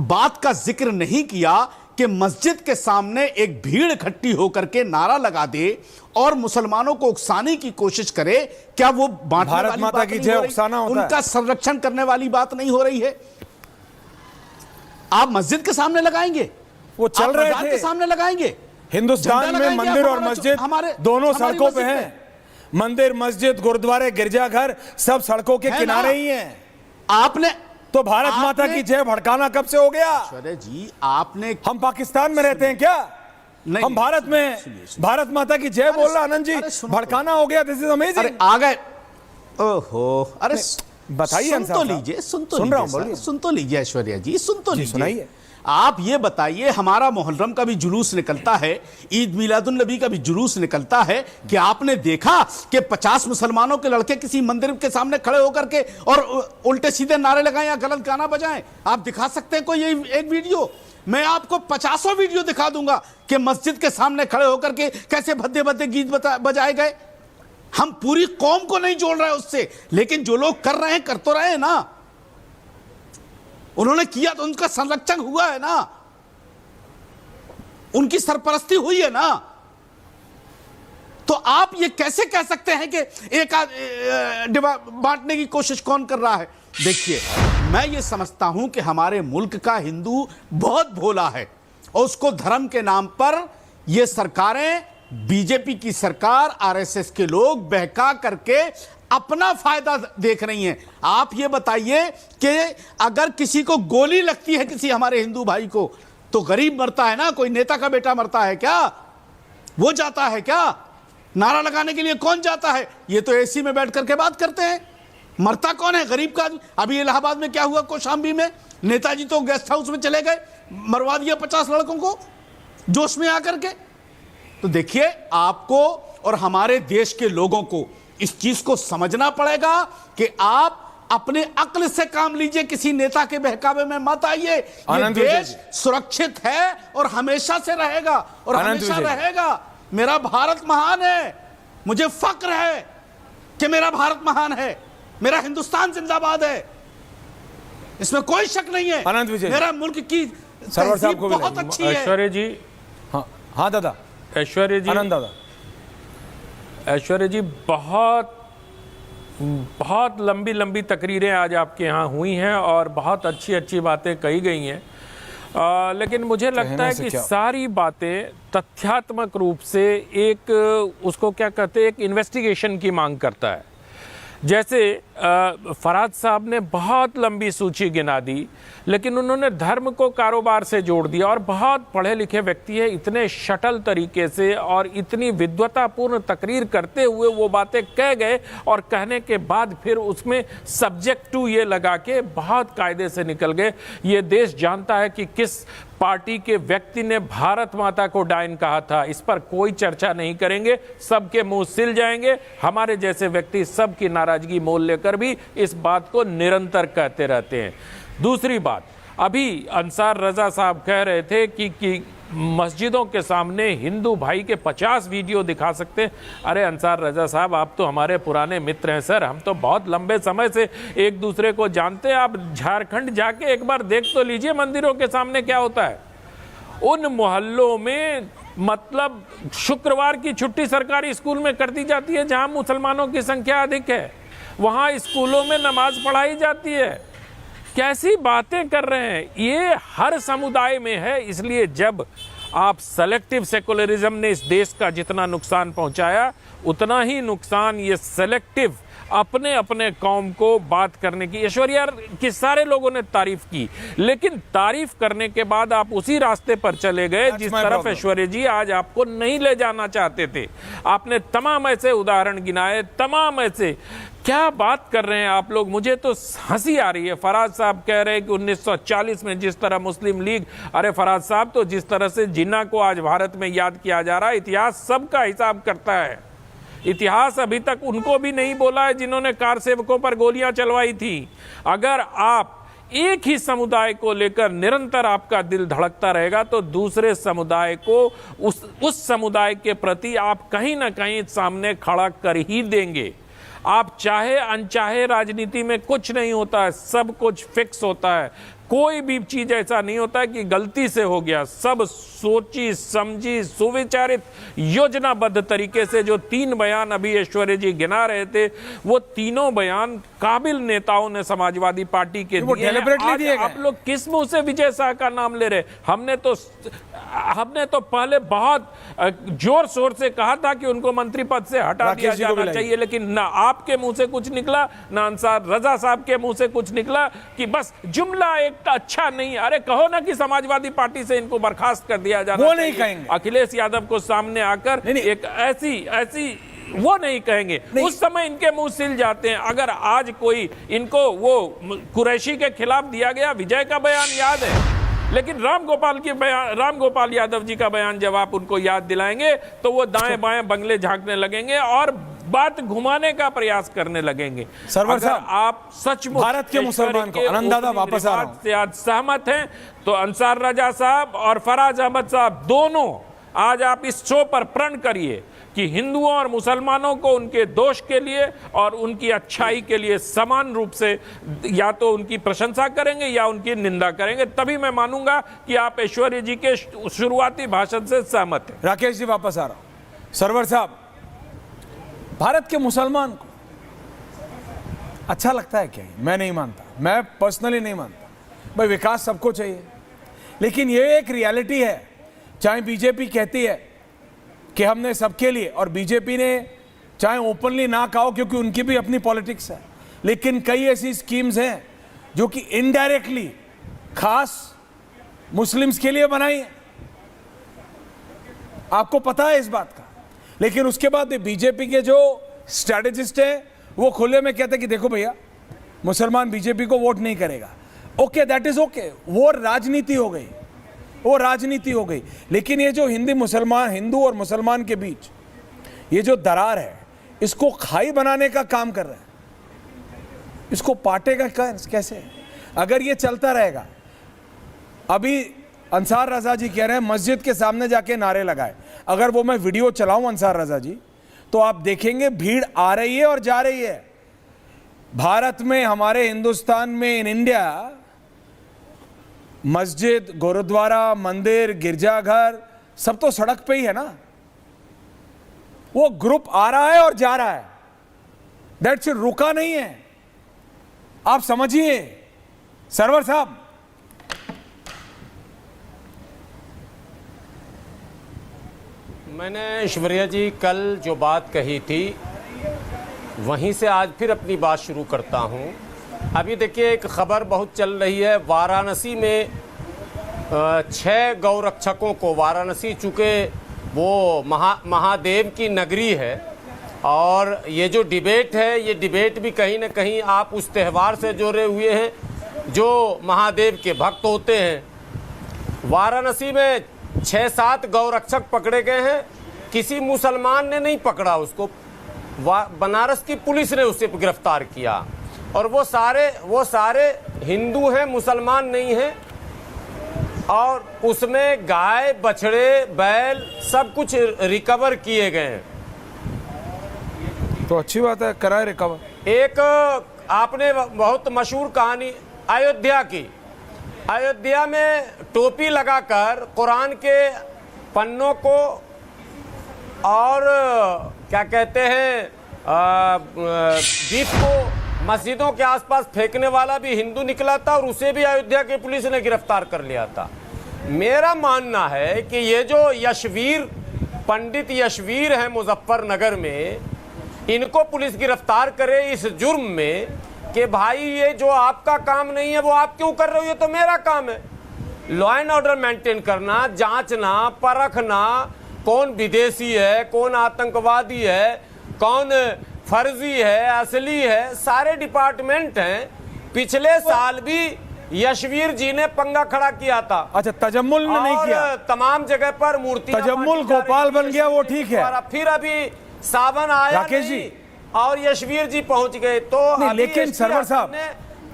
बात का जिक्र नहीं किया कि मस्जिद के सामने एक भीड़ इकट्ठी होकर के नारा लगा दे और मुसलमानों को उकसाने की कोशिश करे। क्या वो बांटने भारत वाली माता बात की नहीं जय हो रही? उकसाना होता है। उनका संरक्षण करने वाली बात नहीं हो रही है। आप मस्जिद के सामने लगाएंगे, वो चल रहे मजार थे। के सामने लगाएंगे। हिंदुस्तान झंडा में लगाएंगे मंदिर आप और हमारा मस्जिद हमारे- दोनों हमारी सड़कों पे मस्जिद हैं। मंदिर, मस्जिद, गुरुद्वारे, गिरजाघर सब सड़कों के है किनारे ना? ही हैं। आपने तो भारत माता की जय भड़काना कब से हो गया? ऐश्वर्या जी, आपने हम पाकिस्तान में रहते हैं क्या? नहीं, हम भारत में भारत माता की जय बोल रहा आनंद जी, अरे सुनो तो। भड़काना हो गया। दिस इज अरे अमेजिंग। आ गए। ओहो, अरे बताइए सुन अंसार तो साहब। लीजिए, सुन सुन रहा हूं, लीजिए, बोलिए। सुन तो लीजिए ऐश्वर्या जी, सुन तो लीजिए। सुनाइए। आप ये बताइए, हमारा मुहर्रम का भी जुलूस निकलता है, ईद मिलादुन नबी का भी जुलूस निकलता है। कि आपने देखा कि 50 मुसलमानों के लड़के किसी मंदिर के सामने खड़े होकर के और उल्टे सीधे नारे लगाएं या गलत गाना बजाएं? आप दिखा सकते हैं कोई एक वीडियो? मैं आपको 50 वीडियो दिखा दूंगा कि मस्जिद के सामने खड़े होकर के कैसे भद्दे भद्दे गीत बजाए गए। हम पूरी कौम को नहीं जोड़ रहे उससे, लेकिन जो लोग कर रहे हैं कर तो रहे हैं ना। उन्होंने किया तो उनका संरक्षण हुआ है ना, उनकी सरपरस्ती हुई है ना। तो आप ये कैसे कह सकते हैं कि एक बांटने की कोशिश कौन कर रहा है? देखिए, मैं ये समझता हूं कि हमारे मुल्क का हिंदू बहुत भोला है और उसको धर्म के नाम पर ये सरकारें, बीजेपी की सरकार, आरएसएस के लोग बहका करके अपना फायदा देख रही हैं। आप ये बताइए कि अगर किसी को गोली लगती है, किसी हमारे हिंदू भाई को, तो गरीब मरता है ना, कोई नेता का बेटा मरता है क्या? वो जाता है क्या? नारा लगाने के लिए कौन जाता है? ये तो एसी में बैठ करके बात करते हैं। मरता कौन है? गरीब का आदमी। अभी इलाहाबाद में क्या हुआ कौशाम्बी में? नेताजी तो गेस्ट हाउस में चले गए, मरवा दिया 50 लड़कों को जोश में आकर के। तो देखिए, आपको और हमारे देश के लोगों को इस चीज को समझना पड़ेगा कि आप अपने अक्ल से काम लीजिए, किसी नेता के बहकावे में मत आइए। ये देश सुरक्षित है और हमेशा से रहेगा और हमेशा रहेगा। मेरा भारत महान है, मुझे फक्र है कि मेरा भारत महान है, मेरा हिंदुस्तान जिंदाबाद है, इसमें कोई शक नहीं है। मेरा मुल्क की तहजीब बहुत अच्छी है। ऐश्वर्या जी, हाँ दादा, ऐश्वर्या जी, आनंद दादा, ऐश्वर्या जी, बहुत लंबी लंबी तकरीरें आज आपके यहाँ हुई हैं और बहुत अच्छी अच्छी बातें कही गई हैं, लेकिन मुझे लगता है कि सारी बातें तथ्यात्मक रूप से एक, उसको क्या कहते हैं, एक इन्वेस्टिगेशन की मांग करता है। जैसे फराज साहब ने बहुत लंबी सूची गिना दी, लेकिन उन्होंने धर्म को कारोबार से जोड़ दिया और बहुत पढ़े लिखे व्यक्ति है, इतने शटल तरीके से और इतनी विद्वतापूर्ण तकरीर करते हुए वो बातें कह गए और कहने के बाद फिर उसमें सब्जेक्ट टू ये लगा के बहुत कायदे से निकल गए। ये देश जानता है कि किस पार्टी के व्यक्ति ने भारत माता को डायन कहा था। इस पर कोई चर्चा नहीं करेंगे, सबके मुंह सिल जाएंगे। हमारे जैसे व्यक्ति सबकी नाराजगी मोल लेकर भी इस बात को निरंतर कहते रहते हैं। दूसरी बात, अभी अंसार रजा साहब कह रहे थे कि मस्जिदों के सामने हिंदू भाई के 50 वीडियो दिखा सकते हैं। अरे अंसार रजा साहब, आप तो हमारे पुराने मित्र हैं सर, हम तो बहुत लंबे समय से एक दूसरे को जानते हैं। आप झारखंड जाके एक बार देख तो लीजिए मंदिरों के सामने क्या होता है। उन मोहल्लों में मतलब शुक्रवार की छुट्टी सरकारी स्कूल में कर दी जाती है जहां मुसलमानों की संख्या अधिक है, वहां स्कूलों में नमाज पढ़ाई जाती है। कैसी बातें कर रहे हैं? ये हर समुदाय में है। इसलिए जब आप सेलेक्टिव सेकुलरिज्म ने इस देश का जितना नुकसान पहुंचाया, उतना ही नुकसान ये सेलेक्टिव अपने अपने कौम को बात करने की, ऐश्वर्या की सारे लोगों ने तारीफ की, लेकिन तारीफ करने के बाद आप उसी रास्ते पर चले गए जिस तरफ ऐश्वर्या जी आज आपको नहीं ले जाना चाहते थे। आपने तमाम ऐसे उदाहरण गिनाए, तमाम ऐसे, क्या बात कर रहे हैं आप लोग? मुझे तो हंसी आ रही है। फराज साहब कह रहे हैं कि 1940 में जिस तरह मुस्लिम लीग, अरे फराज साहब, तो जिस तरह से जिन्ना को आज भारत में याद किया जा रहा है, इतिहास सबका हिसाब करता है। इतिहास अभी तक उनको भी नहीं बोला है जिन्होंने कार सेवकों पर गोलियां चलवाई थी। अगर आप एक ही समुदाय को लेकर निरंतर आपका दिल धड़कता रहेगा तो दूसरे समुदाय को उस समुदाय के प्रति आप कहीं ना कहीं सामने खड़ा कर ही देंगे। आप चाहे अनचाहे, राजनीति में कुछ नहीं होता है, सब कुछ फिक्स होता है। कोई भी चीज ऐसा नहीं होता है कि गलती से हो गया। सब सोची समझी सुविचारित योजनाबद्ध तरीके से जो 3 बयान अभी ऐश्वर्या जी गिना रहे थे, वो तीनों बयान काबिल नेताओं ने समाजवादी पार्टी के दिए हैं। आप लोग किस मुंह से विजय शाह का नाम ले रहे? हमने तो पहले बहुत जोर शोर से कहा था कि उनको मंत्री पद से हटा दिया जाना चाहिए, लेकिन ना आपके मुंह से कुछ निकला, ना अंसार रजा साहब के मुंह से कुछ निकला कि बस जुमला एक अच्छा नहीं। अरे कहो ना कि समाजवादी पार्टी से इनको बर्खास्त कर दिया जाना, वो नहीं कहेंगे। अखिलेश यादव को सामने आकर एक ऐसी वो नहीं कहेंगे। उस समय इनके मुंह सिल जाते हैं। अगर आज कोई इनको वो कुरैशी के खिलाफ दिया गया विजय का बयान याद है, लेकिन राम गोपाल यादव जी का बयान जब आप उनको याद दिलाएंगे तो वो दाएं बाएं बंगले झांकने लगेंगे और बात घुमाने का प्रयास करने लगेंगे। सरवर साहब, आप सचमुच भारत के मुसलमान को, आनंद दादा वापस आ रहा हूं, से आज सहमत हैं तो अंसार रजा साहब और फराज अहमद साहब दोनों आज आप इस शो पर प्रण करिए कि हिंदुओं और मुसलमानों को उनके दोष के लिए और उनकी अच्छाई के लिए समान रूप से या तो उनकी प्रशंसा करेंगे या उनकी निंदा करेंगे। तभी मैं मानूंगा कि आप ऐश्वर्या जी के शुरुआती भाषण से सहमत हैं। राकेश जी वापस आ रहा हूं। सरवर साहब, भारत के मुसलमान को अच्छा लगता है क्या? मैं नहीं मानता, मैं पर्सनली नहीं मानता। भाई विकास सबको चाहिए, लेकिन ये एक रियलिटी है। चाहे बीजेपी कहती है कि हमने सबके लिए, और बीजेपी ने चाहे ओपनली ना कहो क्योंकि उनकी भी अपनी पॉलिटिक्स है, लेकिन कई ऐसी स्कीम्स हैं जो कि इनडायरेक्टली खास मुस्लिम्स के लिए बनाई है, आपको पता है इस बात का। लेकिन उसके बाद बीजेपी के जो स्ट्रैटेजिस्ट हैं वो खुले में कहते हैं कि देखो भैया, मुसलमान बीजेपी को वोट नहीं करेगा। ओके, दैट इज ओके, वो राजनीति हो गई, वो राजनीति हो गई। लेकिन ये जो हिंदू और मुसलमान के बीच ये जो दरार है, इसको खाई बनाने का काम कर रहा है, इसको पाटेगा कैसे? अगर ये चलता रहेगा, अभी अंसार रजा जी कह रहे हैं मस्जिद के सामने जाके नारे लगाए, अगर वो मैं वीडियो चलाऊं अंसार रजा जी, तो आप देखेंगे भीड़ आ रही है और जा रही है। भारत में, हमारे हिंदुस्तान में, इन इंडिया, मस्जिद, गुरुद्वारा, मंदिर, गिरजाघर सब तो सड़क पे ही है ना। वो ग्रुप आ रहा है और जा रहा है, दैट्स इट, रुका नहीं है। आप समझिए सरवर साहब। मैंने ऐश्वर्या जी कल जो बात कही थी वहीं से आज फिर अपनी बात शुरू करता हूं। अभी देखिए, एक खबर बहुत चल रही है, वाराणसी में 6 गौरक्षकों को, वाराणसी चूँकि वो महादेव की नगरी है, और ये जो डिबेट है, ये डिबेट भी कहीं ना कहीं आप उस त्यौहार से जुड़े हुए हैं जो महादेव के भक्त होते हैं। वाराणसी में 6-7 गौरक्षक पकड़े गए हैं, किसी मुसलमान ने नहीं पकड़ा उसको, बनारस की पुलिस ने उसे गिरफ्तार किया, और वो सारे हिंदू हैं, मुसलमान नहीं हैं, और उसमें गाय, बछड़े, बैल सब कुछ रिकवर किए गए हैं। तो अच्छी बात है, कराए रिकवर। एक आपने बहुत मशहूर कहानी अयोध्या की, अयोध्या में टोपी लगाकर कुरान के पन्नों को और क्या कहते हैं दीप को मस्जिदों के आसपास फेंकने वाला भी हिंदू निकला था, और उसे भी अयोध्या की पुलिस ने गिरफ्तार कर लिया था। मेरा मानना है कि ये जो यशवीर, पंडित यशवीर हैं मुजफ्फरनगर में, इनको पुलिस गिरफ्तार करे इस जुर्म में कि भाई ये जो आपका काम नहीं है वो आप क्यों कर रहे हो, ये तो मेरा काम है। लॉ एंड ऑर्डर मेंटेन करना, जांचना, परखना, कौन विदेशी है, कौन आतंकवादी है, कौन फर्जी है, असली है, सारे डिपार्टमेंट हैं। पिछले साल भी यशवीर जी ने पंगा खड़ा किया था। अच्छा, तजम्मुल ने नहीं किया, तमाम जगह पर मूर्ति, तजम्मुल गोपाल बन गया, वो ठीक है। फिर अभी सावन आया राकेश जी, और यशवीर जी पहुंच गए, तो लेकिन सरवर साहब ने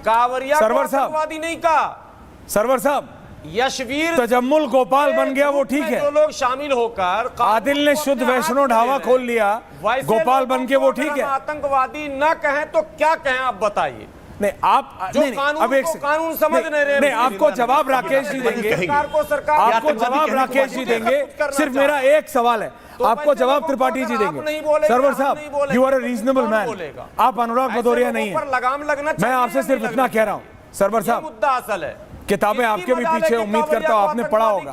कांवरिया को आतंकवादी नहीं कहा। सरवर साहब, यशवीर तजम्मुल गोपाल बन गया, वो ठीक है। जो लोग शामिल होकर आदिल ने शुद्ध वैष्णो ढाबा खोल लिया, गोपाल बन के, वो ठीक है। आतंकवादी न कहें तो क्या कहें आप बताइए। नहीं, आप जो कानून समझ नहीं रहे, आपको जवाब राकेश जी देंगे, आपको जवाब राकेश जी देंगे। सिर्फ मेरा एक सवाल है, आपको जवाब त्रिपाठी जी देंगे। सरवर साहब, you are a reasonable man, आप अनुराग भदौरिया नहीं है। लगाम लगना, मैं आपसे सिर्फ इतना कह रहा हूँ सरवर साहब, मुद्दा असल है। किताबें आपके भी पीछे, उम्मीद करता हूँ आपने पढ़ा होगा।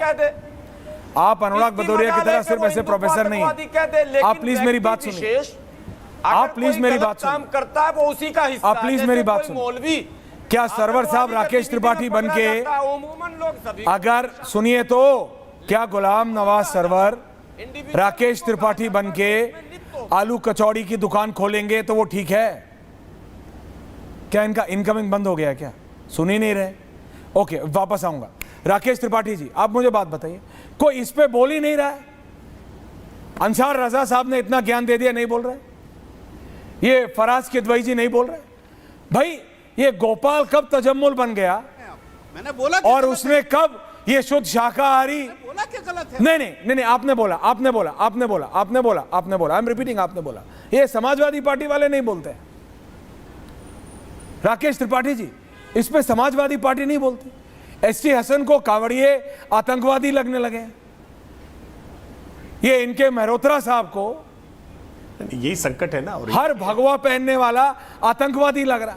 आप अनुराग भदौरिया की तरह सिर्फ ऐसे प्रोफेसर नहीं है। आप प्लीज मेरी बात सुनिए, आप प्लीज मेरी बात सुनिए, करता है वो उसी का हिस्सा। आप प्लीज मेरी बात सुनिए। क्या सरवर साहब राकेश त्रिपाठी बन के, अगर सुनिए तो, क्या गुलाम नवाज सरवर राकेश त्रिपाठी बन के आलू कचौड़ी की दुकान खोलेंगे तो वो ठीक है क्या? इनका इनकमिंग बंद हो गया क्या? सुन ही नहीं रहे? ओके, वापस आऊंगा। राकेश त्रिपाठी जी, आप मुझे बात बताइए, कोई इस पे बोल ही नहीं रहा है? अंसार रजा साहब ने इतना ज्ञान दे दिया, नहीं बोल रहे? ये फराज किदवई जी नहीं बोल रहे? भाई, ये गोपाल कब तजम्मुल बन गया? मैंने बोला और उसने कब ये शुद्ध शाकाहारी? बोला क्या गलत है? नहीं, आपने बोला, आई एम रिपीटिंग, आपने बोला। ये समाजवादी पार्टी वाले नहीं बोलते। राकेश त्रिपाठी जी, इस पे समाजवादी पार्टी नहीं बोलती। एसटी हसन को कांवड़िए आतंकवादी लगने लगे। ये इनके मेहरोत्रा साहब को यही संकट है ना, और हर भगवा पहनने वाला आतंकवादी लग रहा,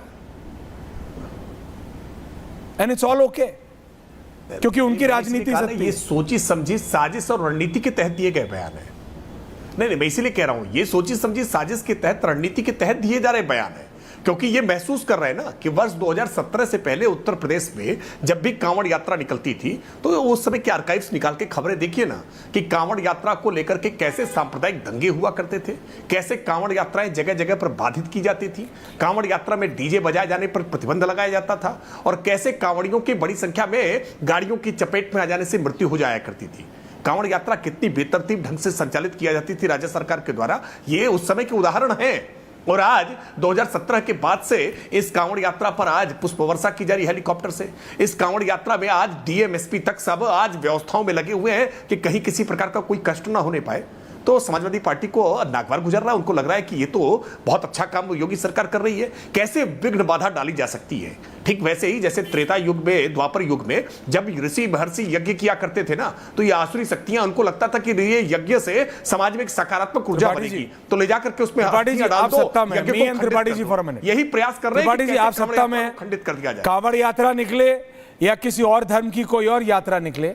एंड इट्स ऑल ओके, क्योंकि उनकी राजनीति सत्ती। ये सोची समझी साजिश और रणनीति के तहत दिए गए बयान है। नहीं, मैं इसीलिए कह रहा हूं, ये सोची समझी साजिश के तहत, रणनीति के तहत दिए जा रहे बयान है। क्योंकि ये महसूस कर रहे हैं ना कि वर्ष 2017 से पहले उत्तर प्रदेश में जब भी कांवड़ यात्रा निकलती थी तो उस समय के आर्काइव्स निकाल के खबरें देखिए ना कि कांवड़ यात्रा को लेकर के कैसे सांप्रदायिक दंगे हुआ करते थे, कैसे कांवड़ यात्राएं जगह जगह पर बाधित की जाती थी, कांवड़ यात्रा में डीजे बजाए जाने पर प्रतिबंध लगाया जाता था और कैसे कांवड़ियों की बड़ी संख्या में गाड़ियों की चपेट में आ जाने से मृत्यु हो जाया करती थी। कांवड़ यात्रा कितनी बेतरतीब ढंग से संचालित किया जाती थी राज्य सरकार के द्वारा, ये उस समय के उदाहरण हैं। और आज 2017 के बाद से इस कांवड़ यात्रा पर आज पुष्प वर्षा की जा रही हेलीकॉप्टर से। इस कांवड़ यात्रा में आज डीएम एसपी तक सब आज व्यवस्थाओं में लगे हुए हैं कि कहीं किसी प्रकार का कोई कष्ट ना होने पाए। तो समाजवादी पार्टी को नागवार गुजर रहा है, उनको लग रहा है कि ये तो बहुत अच्छा काम योगी सरकार कर रही है, कैसे विघ्न बाधा डाली जा सकती है। ठीक वैसे ही जैसे त्रेता युग में, द्वापर युग में जब ऋषि महर्षि यज्ञ किया करते थे ना, तो ये आसुरी शक्तियां, उनको लगता था कि ये यज्ञ से समाज में एक सकारात्मक ऊर्जा बनेगी, तो ले जाकर के उसमें यही प्रयास कर रहे हैं। आप सत्ता में खंडित कर दिया जाए, कांवड़ यात्रा निकले या किसी और धर्म की कोई और यात्रा निकले,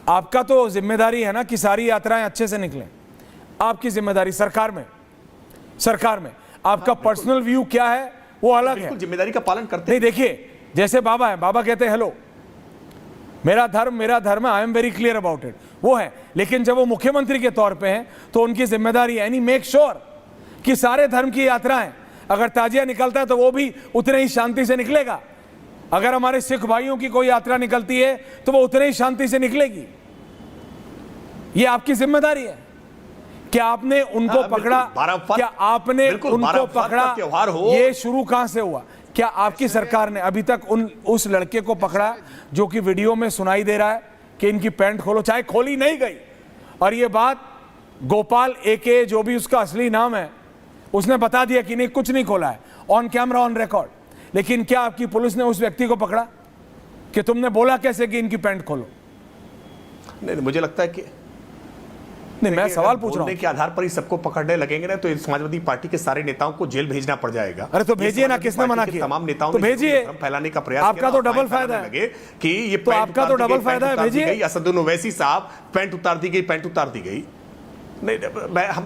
आपका तो जिम्मेदारी है ना कि सारी यात्राएं अच्छे से निकलें। आपकी जिम्मेदारी सरकार में आपका पर्सनल व्यू क्या है वो अलग है, जिम्मेदारी का पालन करते नहीं। देखिए जैसे बाबा है, बाबा कहते हैं हेलो मेरा धर्म है, I am very clear about it, वो है। लेकिन जब वो मुख्यमंत्री के तौर पे हैं तो उनकी जिम्मेदारी है यानी मेक श्योर कि सारे धर्म की यात्राएं, अगर ताजिया निकलता है तो वो भी उतने ही शांति से निकलेगा। अगर हमारे सिख भाइयों की कोई यात्रा निकलती है तो वो उतने ही शांति से निकलेगी। ये आपकी जिम्मेदारी है। क्या आपने उनको पकड़ा? क्या आपने उनको पकड़ा? त्योहार हो, ये शुरू कहां से हुआ? क्या आपकी सरकार ने अभी तक उस लड़के को पकड़ा जो कि वीडियो में सुनाई दे रहा है कि इनकी पैंट खोलो, चाहे खोली नहीं गई? और ये बात गोपाल एके, जो भी उसका असली नाम है, उसने बता दिया कि नहीं कुछ नहीं खोला है, ऑन कैमरा ऑन रिकॉर्ड। लेकिन क्या आपकी पुलिस ने उस व्यक्ति को पकड़ा कि तुमने बोला कैसे कि इनकी पैंट खोलो? नहीं, मुझे लगता है कि नहीं, मैं सवाल पूछ रहा हूं के आधार पर ही सबको पकड़ने लगेंगे ना तो समाजवादी पार्टी के सारे नेताओं को जेल भेजना पड़ जाएगा। अरे तो भेजिए ना, किसने मना किया? तमाम नेताओं तो भेजिए, फैलाने का प्रयास आपका तो डबल फायदा है कि ये तो आपका तो डबल फायदा है। भेजिए। असदुद्दीन ओवैसी साहब पैंट उतार दी गई। नहीं,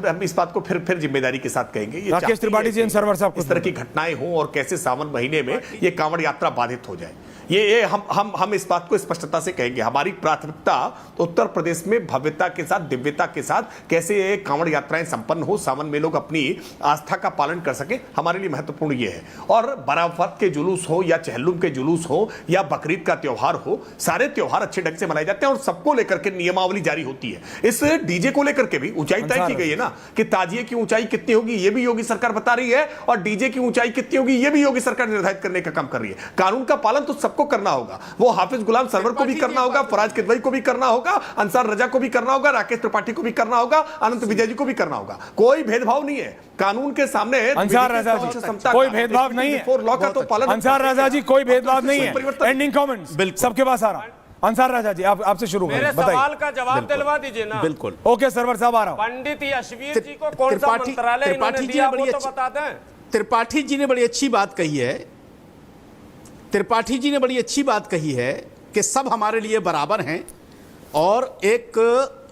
हम इस बात को फिर जिम्मेदारी के साथ कहेंगे। राकेश त्रिपाठी जी, सरवर साहब, इस तरह की घटनाएं हो और कैसे सावन महीने में ये कांवड़ यात्रा बाधित हो जाए, ये हम इस बात को स्पष्टता से कहेंगे। हमारी प्राथमिकता उत्तर प्रदेश में भव्यता के साथ, दिव्यता के साथ कैसे ये कांवड़ यात्राएं संपन्न हो, सावन में लोग अपनी आस्था का पालन कर सके, हमारे लिए महत्वपूर्ण ये है। और बराफत के जुलूस हो या चहलुम के जुलूस हो या बकरीद का त्योहार हो, सारे त्योहार अच्छे ढंग से मनाए जाते हैं और सबको लेकर के नियमावली जारी होती है। इस डीजे को लेकर के भी ऊंचाई तय की गई है ना कि ताजिए की ऊंचाई कितनी होगी ये भी योगी सरकार बता रही है और डीजे की ऊंचाई कितनी होगी ये भी योगी सरकार निर्धारित करने का काम कर रही है। कानून का पालन तो सबको करना होगा, वो हाफिज गुलाम सरवर को भी करना होगा, फराज किदवई को भी करना होगा, अंसार रजा को भी करना होगा, राकेश त्रिपाठी को भी करना होगा, अनंत विजय जी को भी करना होगा। कोई भेदभाव नहीं है कानून के सामने। अंसार रजा जी कोई भेदभाव नहीं है, लॉ का तो पालन। अंसार रजा जी कोई भेदभाव नहीं है। एंडिंग कमेंट्स सबके पास आ रहा है। अंसार राजा जी आपसे शुरू करें, मेरे सवाल का जवाब दिलवा दीजिए ना। बिल्कुल। ओके सरवर साहब आ रहा हूं। पंडित यशवीर जी को कौन सा मंत्रालय इन्होंने दिया वो तो बता दें। त्रिपाठी जी ने बड़ी अच्छी बात कही है, त्रिपाठी जी ने बड़ी अच्छी बात कही है कि सब हमारे लिए बराबर हैं और एक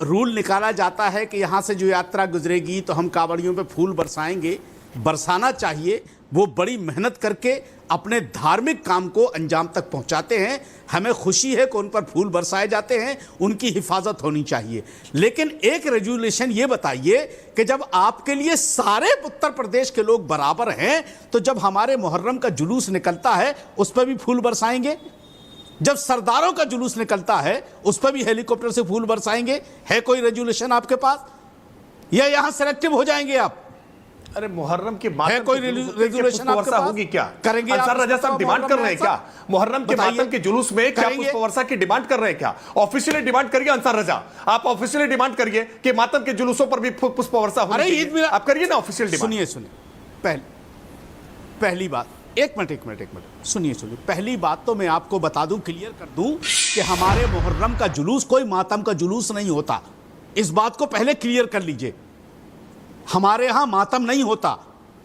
रूल निकाला जाता है कि यहाँ से जो यात्रा गुजरेगी तो हम कांवड़ियों पे फूल बरसाएंगे। बरसाना चाहिए, वो बड़ी मेहनत करके अपने धार्मिक काम को अंजाम तक पहुंचाते हैं। हमें खुशी है कि उन पर फूल बरसाए जाते हैं, उनकी हिफाजत होनी चाहिए। लेकिन एक रेजुलेशन ये बताइए कि जब आपके लिए सारे उत्तर प्रदेश के लोग बराबर हैं तो जब हमारे मुहर्रम का जुलूस निकलता है उस पर भी फूल बरसाएंगे? जब सरदारों का जुलूस निकलता है उस पर भी हेलीकॉप्टर से फूल बरसाएंगे? है कोई रेजुलेशन आपके पास या यहां सिलेक्टिव हो जाएंगे आप? अरे मुहर्रम के है कोई रेजुलेशन आपके पास? होगी क्या? करेंगे? अंसार रजा साहब डिमांड कर रहे हैं क्या मुहर्रम के मातम के जुलूस में? क्या पुष्प वर्षा की डिमांड कर रहे हैं क्या? ऑफिशियली डिमांड करिए अंसार रजा, आप ऑफिशियली डिमांड करिए कि मातम के जुलूसों पर भी पुष्प वर्षा होनी चाहिए। ईद में आप करिए ना ऑफिशियल डिमांड। सुनिए पहली बात, एक मिनट सुनिए। पहली बात तो मैं आपको बता दूं, क्लियर कर दूं कि हमारे मुहर्रम का जुलूस कोई मातम का जुलूस नहीं होता। इस बात को पहले क्लियर कर लीजिए। हमारे यहां मातम नहीं होता,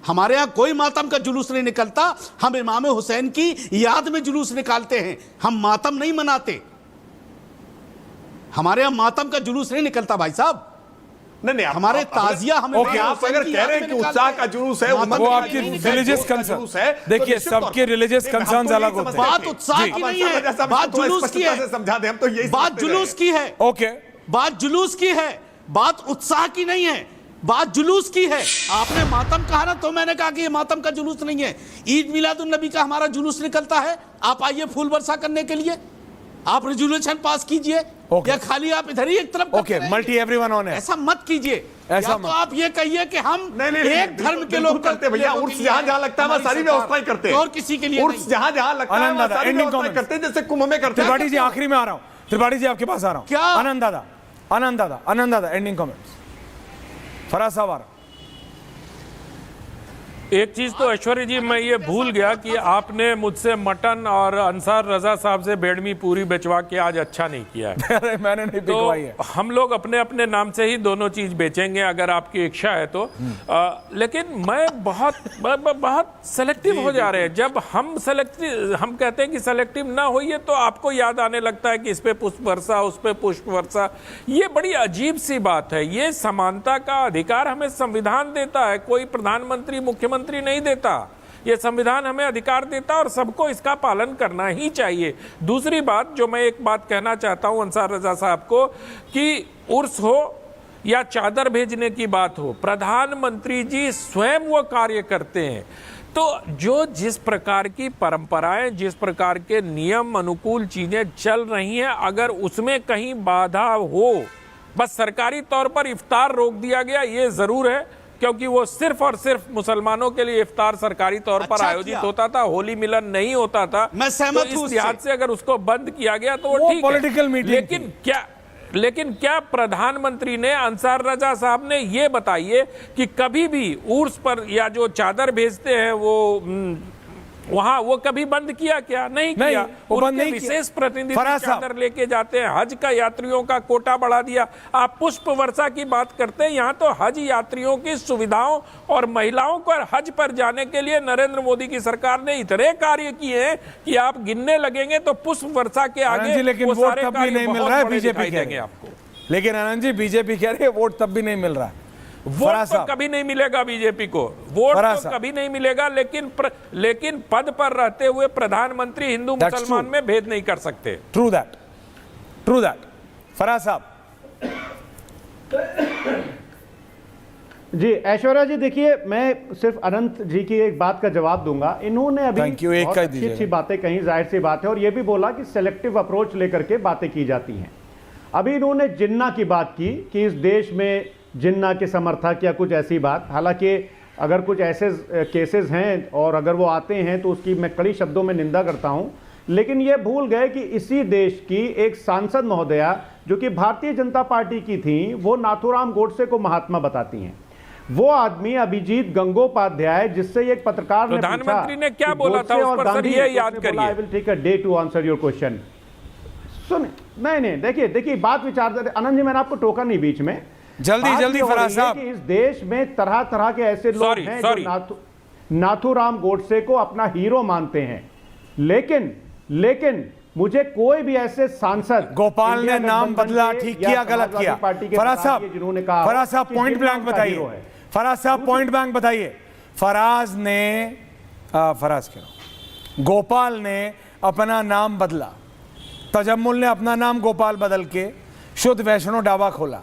हमारे यहां कोई मातम का जुलूस नहीं निकलता। हम इमाम हुसैन की याद में जुलूस निकालते हैं, हम मातम नहीं मनाते। हमारे यहां मातम का जुलूस नहीं निकलता भाई साहब। नहीं, हमारे ताजिया हमें ओके, आप अगर कह रहे हैं कि उत्साह का जुलूस है, उमंग वो का आपकी जुलूस है, रिलीजियस जोश का कंसर्न जुलूस है, तो देखिए, निश्चित तौर सबके पर- रिलीजियस नहीं, हम तो कंसर्न्स यही अलग होते हैं। समझते बात उत्साह जी। की नहीं अब है, अंसार साहब बात इसको थोड़ा जुलूस की स्पष्टता है। से समझा दें, हम तो यही बात समझते जुलूस रहे। की है, ओके, बात जुलूस की है, बात उत्साह की नहीं है, बात जुलूस की है। आपने मातम कहा ना, तो मैंने कहा कि ये मातम का जुलूस नहीं है, ईद मिलादुन नबी का हमारा जुलूस निकलता है। आप आइए फूल वर्षा करने के लिए, आप रेजोल्यूशन पास कीजिए, ओके। या खाली आप इधर ही एक तरफ करते ओके, रहेंगे? मल्टी एवरीवन ऑन है। ऐसा मत कीजिए। ऐसा या तो मत। आप ये कहिए कि हम नहीं, एक धर्म के लोग करते भैया, उर्स जहां लगता है वहां सारी व्यवस्थाएं करते हैं, और किसी के लिए उर्स नहीं। जहां लगता है आनंद वहां दादा, सारी ending व्यवस्थाएं comments। करते हैं, जैसे कुंभ में करते हैं। त्रिपाठी जी आखिरी में आ रहा हूं, त्रिपाठी जी आपके पास आ रहा हूं। क्या? आनंद दादा, एंडिंग कमेंट्स। फराज साहब आ रहा हूं। एक चीज तो ऐश्वर्य जी, मैं ये भूल गया कि आपने मुझसे मटन और अंसार रजा साहब से बेडमी पूरी बेचवा के आज अच्छा नहीं किया है। अरे मैंने नहीं तो बिकवाई है। हम लोग अपने अपने नाम से ही दोनों चीज बेचेंगे अगर आपकी इच्छा है तो। लेकिन मैं बहुत सेलेक्टिव हो जा रहे हैं। जब हम कहते हैं कि सेलेक्टिव ना होइए तो आपको याद आने लगता है कि इस पे पुष्प वर्षा, उस पे पुष्प वर्षा। ये बड़ी अजीब सी बात है। ये समानता का अधिकार हमें संविधान देता है, कोई प्रधानमंत्री मुख्यमंत्री नहीं देता। ये संविधान हमें अधिकार देता और सबको इसका पालन करना ही चाहिए। दूसरी बात जो मैं एक बात कहना चाहता हूं अंसार रजा साहब को, कि उर्स हो या चादर भेजने की बात हो, प्रधानमंत्री जी स्वयं वो कार्य करते हैं। तो जो जिस प्रकार की परंपराएं, जिस प्रकार के नियम अनुकूल चीजें चल रही हैं, अगर उसमें कहीं बाधा हो, बस सरकारी तौर पर इफ्तार रोक दिया गया, ये जरूर है, क्योंकि वो सिर्फ और सिर्फ मुसलमानों के लिए इफ्तार सरकारी तौर पर अच्छा आयोजित किया। होता था, होली मिलन नहीं होता था। मैं सहमत तो हूं इस उससे। लिहाज से अगर उसको बंद किया गया तो वो वो ठीक है। political meeting लेकिन क्या प्रधानमंत्री ने, अंसार रजा साहब ने ये बताइए कि कभी भी उर्स पर या जो चादर भेजते हैं वो वहां वो कभी बंद किया क्या? नहीं किया। वो बंद उनके नहीं किया। विशेष प्रतिनिधि फराज साहब। चादर लेके जाते हैं। हज का यात्रियों का कोटा बढ़ा दिया। आप पुष्प वर्षा की बात करते हैं, यहाँ तो हज यात्रियों की सुविधाओं और महिलाओं को हज पर जाने के लिए नरेंद्र मोदी की सरकार ने इतने कार्य किए हैं कि आप गिनने लगेंगे तो पुष्प वर्षा के आनंद आगे जी, लेकिन वो वोट सारे तब भी कार्य नहीं मिल बहुत रहा है, बड़े बीजेपी दिखाई कह देंगे रही है। आपको। लेकिन आनंद जी, बीजेपी कह रही है वोट तब भी नहीं मिल रहा है। वोट फराज तो साहब। कभी नहीं मिलेगा बीजेपी को, वोट फराज तो साहब। कभी नहीं मिलेगा, लेकिन पद पर रहते हुए प्रधानमंत्री हिंदू That's मुसलमान true. में भेद नहीं कर सकते। True that. फराज साहब। जी ऐश्वर्या जी, देखिए मैं सिर्फ अनंत जी की एक बात का जवाब दूंगा। इन्होंने अभी Thank you, एक बहुत का ही अच्छी दीजिएगा। अच्छी बातें कही, जाहिर सी बात है, और ये भी बोला कि सेलेक्टिव अप्रोच लेकर के बातें की जाती हैं। अभी इन्होंने जिन्ना की बात की कि इस देश में जिन्ना के समर्थक या कुछ ऐसी बात। हालांकि अगर कुछ ऐसे केसेस हैं और अगर वो आते हैं तो उसकी मैं कड़ी शब्दों में निंदा करता हूं, लेकिन ये भूल गए कि इसी देश की एक सांसद महोदया जो कि भारतीय जनता पार्टी की थी, वो नाथूराम गोडसे को महात्मा बताती हैं। वो आदमी अभिजीत गंगोपाध्याय, जिससे एक पत्रकार ने प्रधानमंत्री ने क्या बोला था उस पर सर, ये याद करिए। I will take a day to answer your question. सुन, नहीं, देखिए बात विचार, आनंद जी मैंने आपको टोका नहीं बीच में। जल्दी बात जल्दी ये हो फराज रही है साहब। कि इस देश में तरह तरह के ऐसे लोग हैं Sorry. जो नाथूराम गोडसे को अपना हीरो मानते हैं, लेकिन मुझे कोई भी ऐसे सांसद, गोपाल ने इंडिया नाम गठबंधन बदला, के ठीक या किया, गलत समाजवादी किया। पार्टी के फराज प्रधान जिन्होंने कहा साहब, फराज साहब कि पॉइंट जिन्ना ब्लैंक उनका हीरो बताइए। है। फराज साहब पॉइंट ब्लैंक बताइए। गोपाल ने अपना नाम बदला, तजम्मुल ने अपना नाम गोपाल बदल के शुद्ध वैष्णो ढाबा खोला।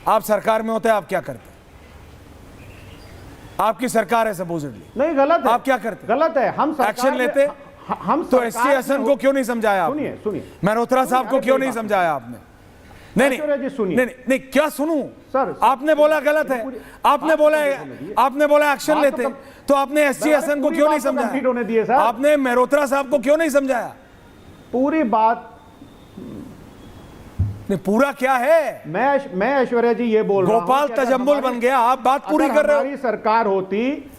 आप सरकार में होते आप क्या करते? आपकी सरकार है सपोजिटली, नहीं गलत है। आप क्या करते? गलत है। हम सरकार एक्शन में- लेते? हम तो एससी हसन को क्यों नहीं समझाया आपने? सुनिए मल्होत्रा साहब को अरे क्यों मेरी नहीं बात समझाया आपने? ऐश्वर्या जी सुनिए। नहीं, क्या सुनूं? सर, आपने बोला गलत है, आपने बोला एक्शन बात तो लेते, तो आपने एससी हसन को पूरी क्यों नहीं बात तो complete होने दिए समझाया? सर। आपने मल्होत्रा साहब को क्यों नहीं समझाया? पूरी बात नहीं, पूरा क्या है? मैं ऐश्वर्या जी ये बोल रहा हूं गोपाल कि अगर तजम्मुल हमारी- बन गया, आप बात पूरी अगर कर रहे हो। हमारी सरकार होती,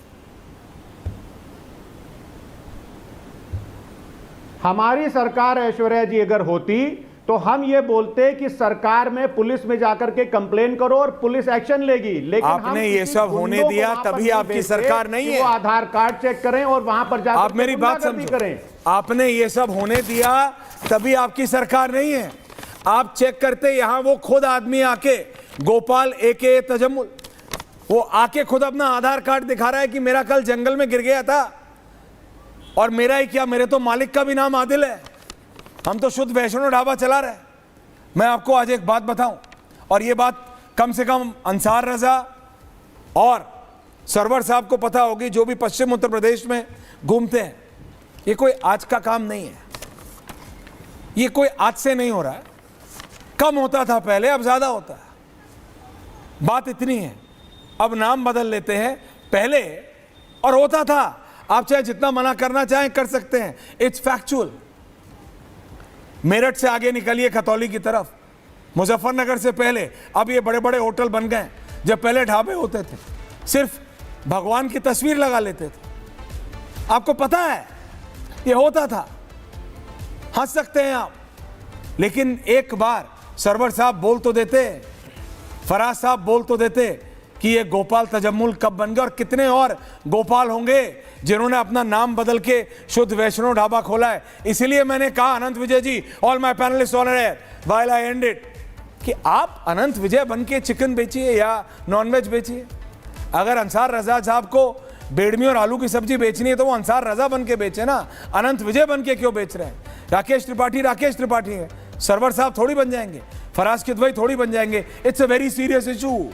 हमारी सरकार ऐश्वर्या जी अगर होती तो हम ये बोलते कि सरकार में पुलिस में जाकर के कंप्लेन करो और पुलिस एक्शन लेगी। लेकिन आपने हम ये किसी सब होने गुंडों को दिया, वहां पर तभी नहीं आपकी भेजते सरकार नहीं कि है। वो आधार कार्ड चेक करें और वहां पर जाकर आप मेरी बात गुंडागर्दी समझो। करें। आपने ये सब होने दिया, तभी आपकी सरकार नहीं है। आप चेक करते, यहां वो खुद आदमी आके गोपाल एके तजम्मुल, वो आके खुद अपना आधार कार्ड दिखा रहा है कि मेरा कल जंगल में गिर गया था, और मेरा ही क्या, मेरे तो मालिक का भी नाम आदिल है, हम तो शुद्ध वैष्णो ढाबा चला रहे हैं। मैं आपको आज एक बात बताऊं, और ये बात कम से कम अंसार रजा और सरवर साहब को पता होगी, जो भी पश्चिम उत्तर प्रदेश में घूमते हैं। ये कोई आज का काम नहीं है, ये कोई आज से नहीं हो रहा है, कम होता था पहले, अब ज्यादा होता है। बात इतनी है, अब नाम बदल लेते हैं, पहले और होता था, आप चाहे जितना मना करना चाहें कर सकते हैं, इट्स फैक्चुअल। मेरठ से आगे निकलिए खतौली की तरफ, मुजफ्फरनगर से पहले अब ये बड़े बड़े होटल बन गए। जब पहले ढाबे होते थे सिर्फ भगवान की तस्वीर लगा लेते थे, आपको पता है ये होता था, हंस सकते हैं आप, लेकिन एक बार सरवर साहब बोल तो देते, फराज साहब बोल तो देते कि ये गोपाल तजम्मुल कब बन गए, और कितने और गोपाल होंगे जिन्होंने अपना नाम बदल के शुद्ध वैष्णो ढाबा खोला है। इसीलिए मैंने कहा Anant Vijay ji, all my panelist on air while I end it, कि आप अनंत विजय बन के चिकन बेचिए या नॉनवेज बेचिए। अगर अंसार रजा साहब को बेड़मी और आलू की सब्जी बेचनी है तो वो अंसार रजा बन के बेचे ना, अनंत विजय बन के क्यों बेच रहे हैं? राकेश त्रिपाठी है, सरवर साहब थोड़ी बन जाएंगे, फराज किदवई थोड़ी बन जाएंगे। It's a very serious issue,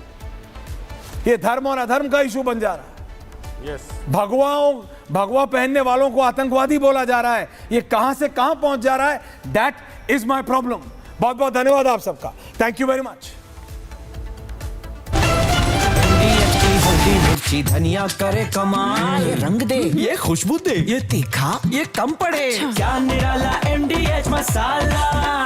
ये धर्म और अधर्म का इशू बन जा रहा है। भगवा पहनने वालों को आतंकवादी बोला जा रहा है, ये कहां से कहां पहुंच जा रहा है, दैट इज माई प्रॉब्लम। बहुत बहुत धन्यवाद आप सबका, थैंक यू वेरी मच। हल्दी मिर्ची धनिया करे कमाल, ये रंग दे, ये खुशबू दे, ये तीखा, ये कम पड़े, क्या निराला MDH मसाला।